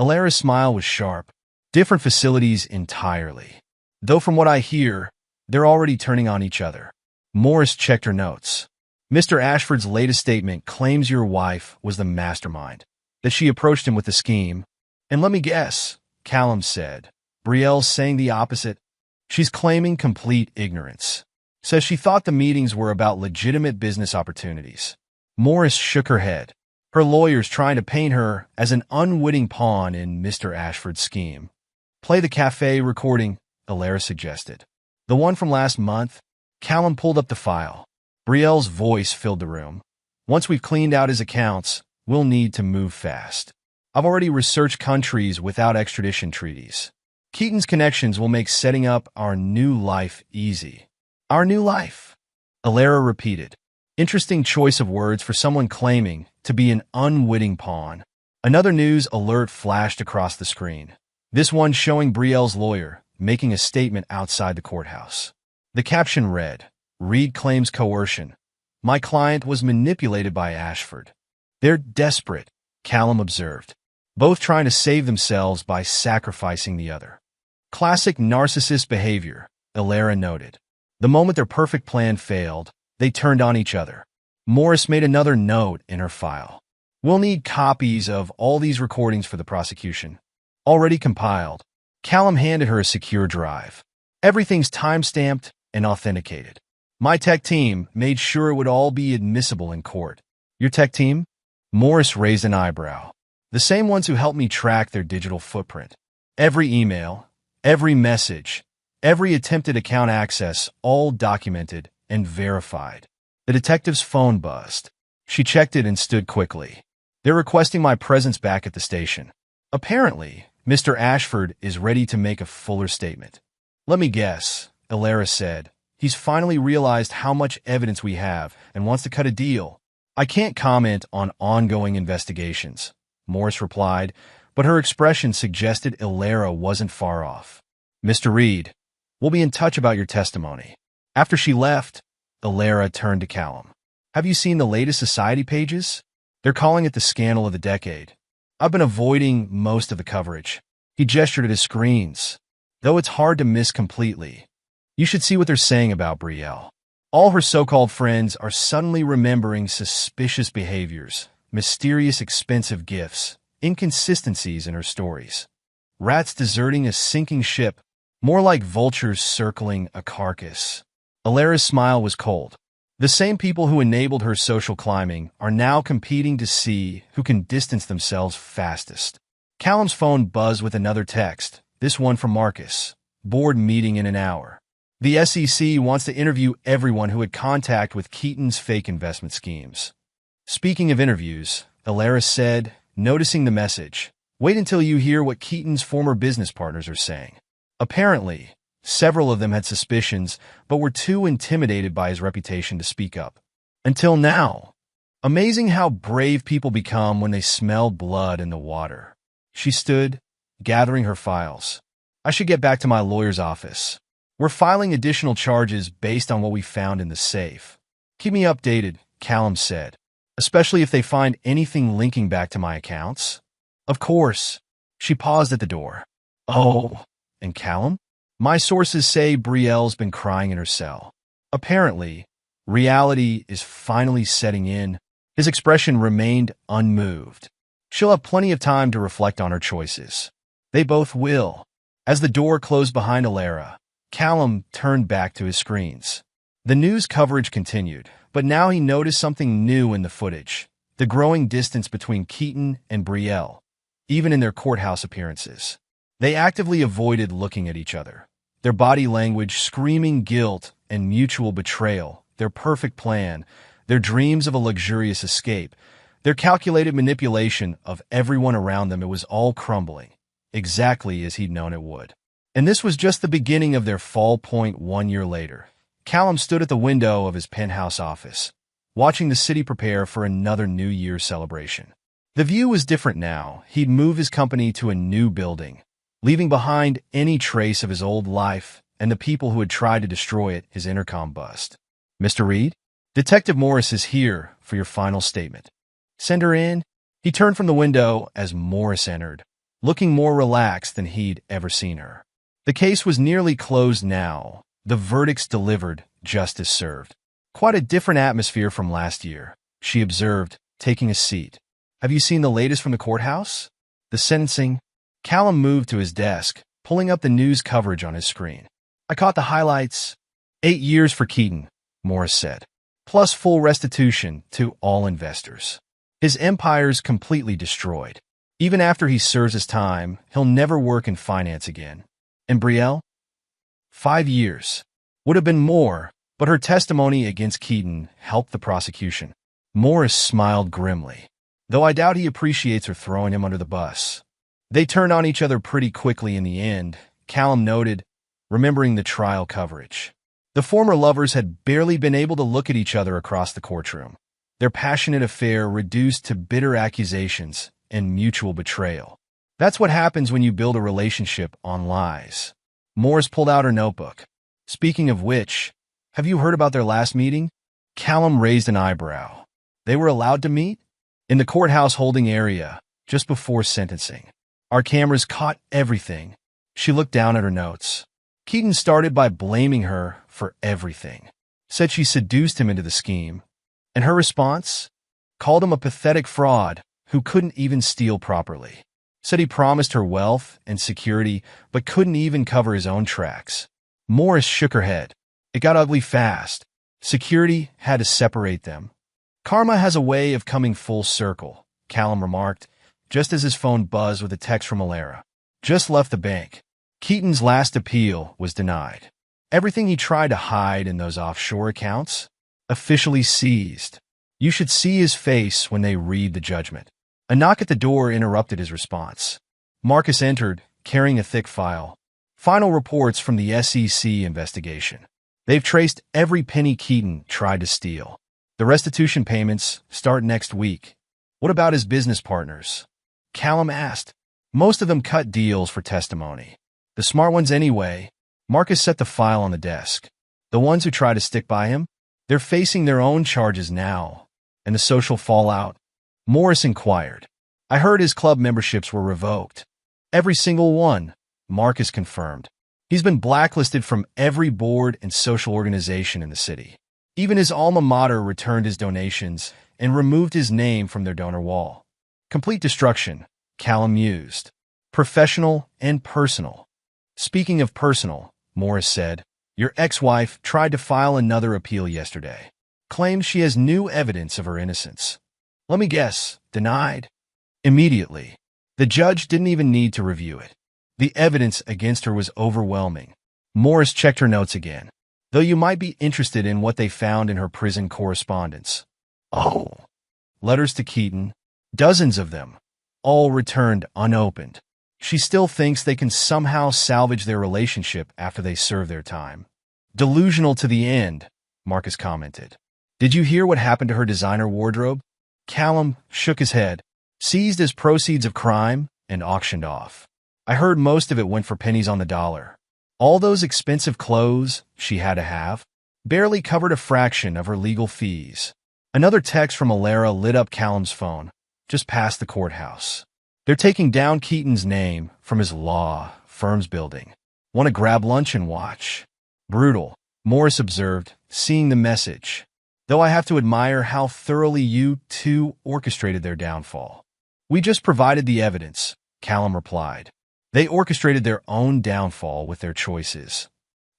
Alara's smile was sharp. Different facilities entirely. Though from what I hear, they're already turning on each other. Morris checked her notes. Mr. Ashford's latest statement claims your wife was the mastermind, that she approached him with the scheme. And let me guess, Callum said. Brielle's saying the opposite. She's claiming complete ignorance. Says she thought the meetings were about legitimate business opportunities. Morris shook her head. Her lawyer's trying to paint her as an unwitting pawn in Mr. Ashford's scheme. Play the cafe recording, Alara suggested. The one from last month? Callum pulled up the file. Brielle's voice filled the room. Once we've cleaned out his accounts, we'll need to move fast. I've already researched countries without extradition treaties. Keaton's connections will make setting up our new life easy. Our new life, Alara repeated. Interesting choice of words for someone claiming to be an unwitting pawn. Another news alert flashed across the screen. This one showing Brielle's lawyer making a statement outside the courthouse. The caption read, Reed claims coercion. My client was manipulated by Ashford. They're desperate, Callum observed, both trying to save themselves by sacrificing the other. Classic narcissist behavior, Alara noted. The moment their perfect plan failed, they turned on each other. Morris made another note in her file. We'll need copies of all these recordings for the prosecution. Already compiled. Callum handed her a secure drive. Everything's time-stamped and authenticated. My tech team made sure it would all be admissible in court. Your tech team? Morris raised an eyebrow. The same ones who helped me track their digital footprint. Every email, every message, every attempted account access, all documented and verified. The detective's phone buzzed. She checked it and stood quickly. They're requesting my presence back at the station. Apparently, Mr. Ashford is ready to make a fuller statement. Let me guess, Alara said. He's finally realized how much evidence we have and wants to cut a deal. I can't comment on ongoing investigations, Morris replied, but her expression suggested Alara wasn't far off. Mr. Reed, we'll be in touch about your testimony. After she left, Alara turned to Callum. Have you seen the latest society pages? They're calling it the scandal of the decade. I've been avoiding most of the coverage. He gestured at his screens, though it's hard to miss completely. You should see what they're saying about Brielle. All her so-called friends are suddenly remembering suspicious behaviors, mysterious expensive gifts, inconsistencies in her stories. Rats deserting a sinking ship, more like vultures circling a carcass. Alara's smile was cold. The same people who enabled her social climbing are now competing to see who can distance themselves fastest. Callum's phone buzzed with another text, this one from Marcus. Board meeting in an hour. The SEC wants to interview everyone who had contact with Keaton's fake investment schemes. Speaking of interviews, Alara said, noticing the message, wait until you hear what Keaton's former business partners are saying. Apparently, several of them had suspicions, but were too intimidated by his reputation to speak up. Until now. Amazing how brave people become when they smell blood in the water. She stood, gathering her files. I should get back to my lawyer's office. We're filing additional charges based on what we found in the safe. Keep me updated, Callum said, especially if they find anything linking back to my accounts. Of course. She paused at the door. Oh, and Callum? My sources say Brielle's been crying in her cell. Apparently, reality is finally setting in. His expression remained unmoved. She'll have plenty of time to reflect on her choices. They both will. As the door closed behind Alara, Callum turned back to his screens. The news coverage continued, but now he noticed something new in the footage. The growing distance between Keaton and Brielle, even in their courthouse appearances. They actively avoided looking at each other. Their body language screaming guilt and mutual betrayal, their perfect plan, their dreams of a luxurious escape, their calculated manipulation of everyone around them. It was all crumbling, exactly as he'd known it would. And this was just the beginning of their fall point 1 year later. Callum stood at the window of his penthouse office, watching the city prepare for another New Year's celebration. The view was different now. He'd move his company to a new building, leaving behind any trace of his old life and the people who had tried to destroy it. His intercom buzzed. Mr. Reed? Detective Morris is here for your final statement. Send her in. He turned from the window as Morris entered, looking more relaxed than he'd ever seen her. The case was nearly closed now. The verdicts delivered, justice served. Quite a different atmosphere from last year, she observed, taking a seat. Have you seen the latest from the courthouse? The sentencing? Callum moved to his desk, pulling up the news coverage on his screen. I caught the highlights. 8 years for Keaton, Morris said, plus full restitution to all investors. His empire's completely destroyed. Even after he serves his time, he'll never work in finance again. And Brielle? 5 years. Would have been more, but her testimony against Keaton helped the prosecution. Morris smiled grimly, though I doubt he appreciates her throwing him under the bus. They turned on each other pretty quickly in the end, Callum noted, remembering the trial coverage. The former lovers had barely been able to look at each other across the courtroom, their passionate affair reduced to bitter accusations and mutual betrayal. That's what happens when you build a relationship on lies. Morris pulled out her notebook. Speaking of which, have you heard about their last meeting? Callum raised an eyebrow. They were allowed to meet? In the courthouse holding area, just before sentencing. Our cameras caught everything. She looked down at her notes. Keaton started by blaming her for everything. Said she seduced him into the scheme. And her response? Called him a pathetic fraud who couldn't even steal properly. Said he promised her wealth and security, but couldn't even cover his own tracks. Morris shook her head. It got ugly fast. Security had to separate them. Karma has a way of coming full circle, Callum remarked, just as his phone buzzed with a text from Alara. Just left the bank. Keaton's last appeal was denied. Everything he tried to hide in those offshore accounts, officially seized. You should see his face when they read the judgment. A knock at the door interrupted his response. Marcus entered, carrying a thick file. Final reports from the SEC investigation. They've traced every penny Keaton tried to steal. The restitution payments start next week. What about his business partners? Callum asked. Most of them cut deals for testimony. The smart ones anyway. Marcus set the file on the desk. The ones who try to stick by him? They're facing their own charges now. And the social fallout? Morris inquired. I heard his club memberships were revoked. Every single one, Marcus confirmed. He's been blacklisted from every board and social organization in the city. Even his alma mater returned his donations and removed his name from their donor wall. Complete destruction, Callum mused. Professional and personal. Speaking of personal, Morris said, your ex-wife tried to file another appeal yesterday. Claims she has new evidence of her innocence. Let me guess, denied? Immediately. The judge didn't even need to review it. The evidence against her was overwhelming. Morris checked her notes again. Though you might be interested in what they found in her prison correspondence. Oh. Letters to Keaton. Dozens of them. All returned unopened. She still thinks they can somehow salvage their relationship after they serve their time. Delusional to the end, Marcus commented. Did you hear what happened to her designer wardrobe? Callum shook his head, seized as proceeds of crime, and auctioned off. I heard most of it went for pennies on the dollar. All those expensive clothes she had to have barely covered a fraction of her legal fees. Another text from Alara lit up Callum's phone, just past the courthouse. They're taking down Keaton's name from his law firm's building. Want to grab lunch and watch? Brutal, Morris observed, seeing the message. Though I have to admire how thoroughly you two orchestrated their downfall. We just provided the evidence, Callum replied. They orchestrated their own downfall with their choices.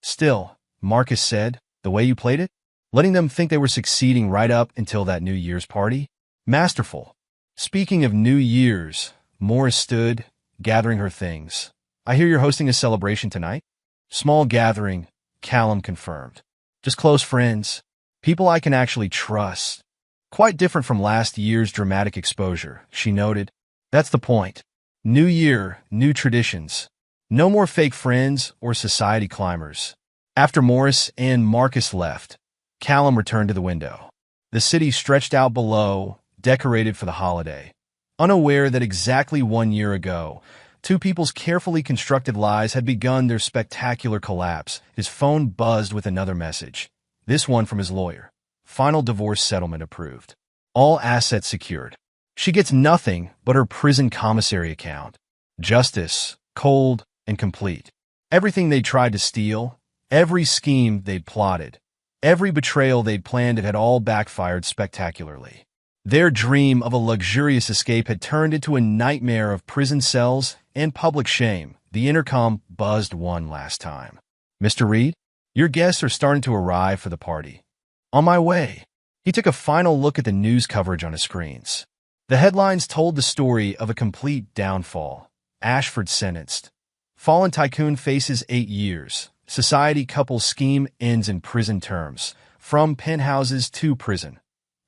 Still, Marcus said, the way you played it? Letting them think they were succeeding right up until that New Year's party? Masterful. Speaking of New Year's, Morris stood, gathering her things. I hear you're hosting a celebration tonight? Small gathering, Callum confirmed. Just close friends. People I can actually trust. Quite different from last year's dramatic exposure, she noted. That's the point. New year, new traditions. No more fake friends or society climbers. After Morris and Marcus left, Callum returned to the window. The city stretched out below, decorated for the holiday. Unaware that exactly 1 year ago, two people's carefully constructed lives had begun their spectacular collapse, his phone buzzed with another message. This one from his lawyer. Final divorce settlement approved. All assets secured. She gets nothing but her prison commissary account. Justice, cold and complete. Everything they'd tried to steal, every scheme they'd plotted, every betrayal they'd planned, it had all backfired spectacularly. Their dream of a luxurious escape had turned into a nightmare of prison cells and public shame. The intercom buzzed one last time. Mr. Reed, your guests are starting to arrive for the party. On my way. He took a final look at the news coverage on his screens. The headlines told the story of a complete downfall. Ashford sentenced. Fallen tycoon faces 8 years. Society couple scheme ends in prison terms. From penthouses to prison.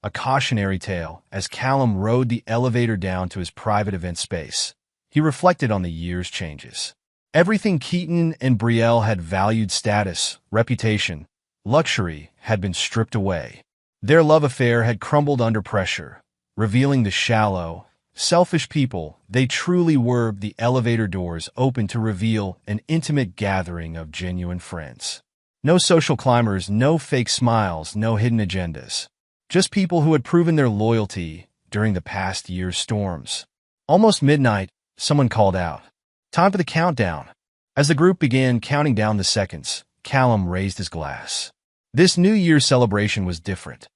A cautionary tale as Callum rode the elevator down to his private event space. He reflected on the year's changes. Everything Keaton and Brielle had valued, status, reputation, luxury, had been stripped away. Their love affair had crumbled under pressure, revealing the shallow, selfish people they truly were. The elevator doors opened to reveal an intimate gathering of genuine friends. No social climbers, no fake smiles, no hidden agendas. Just people who had proven their loyalty during the past year's storms. Almost midnight, someone called out, "Time for the countdown." As the group began counting down the seconds, Callum raised his glass. This New Year's celebration was different.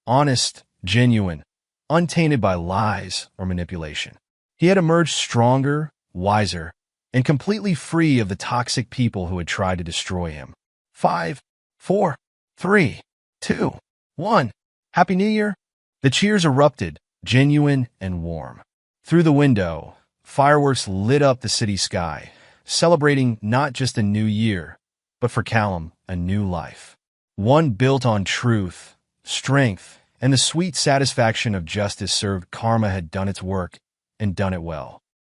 Honest, genuine, untainted by lies or manipulation. He had emerged stronger, wiser, and completely free of the toxic people who had tried to destroy him. 5, 4, 3, 2, 1. Happy New Year! The cheers erupted, genuine and warm. Through the window, fireworks lit up the city sky, celebrating not just a new year, but for Callum, a new life. One built on truth, strength, and the sweet satisfaction of justice served. Karma had done its work, and done it well.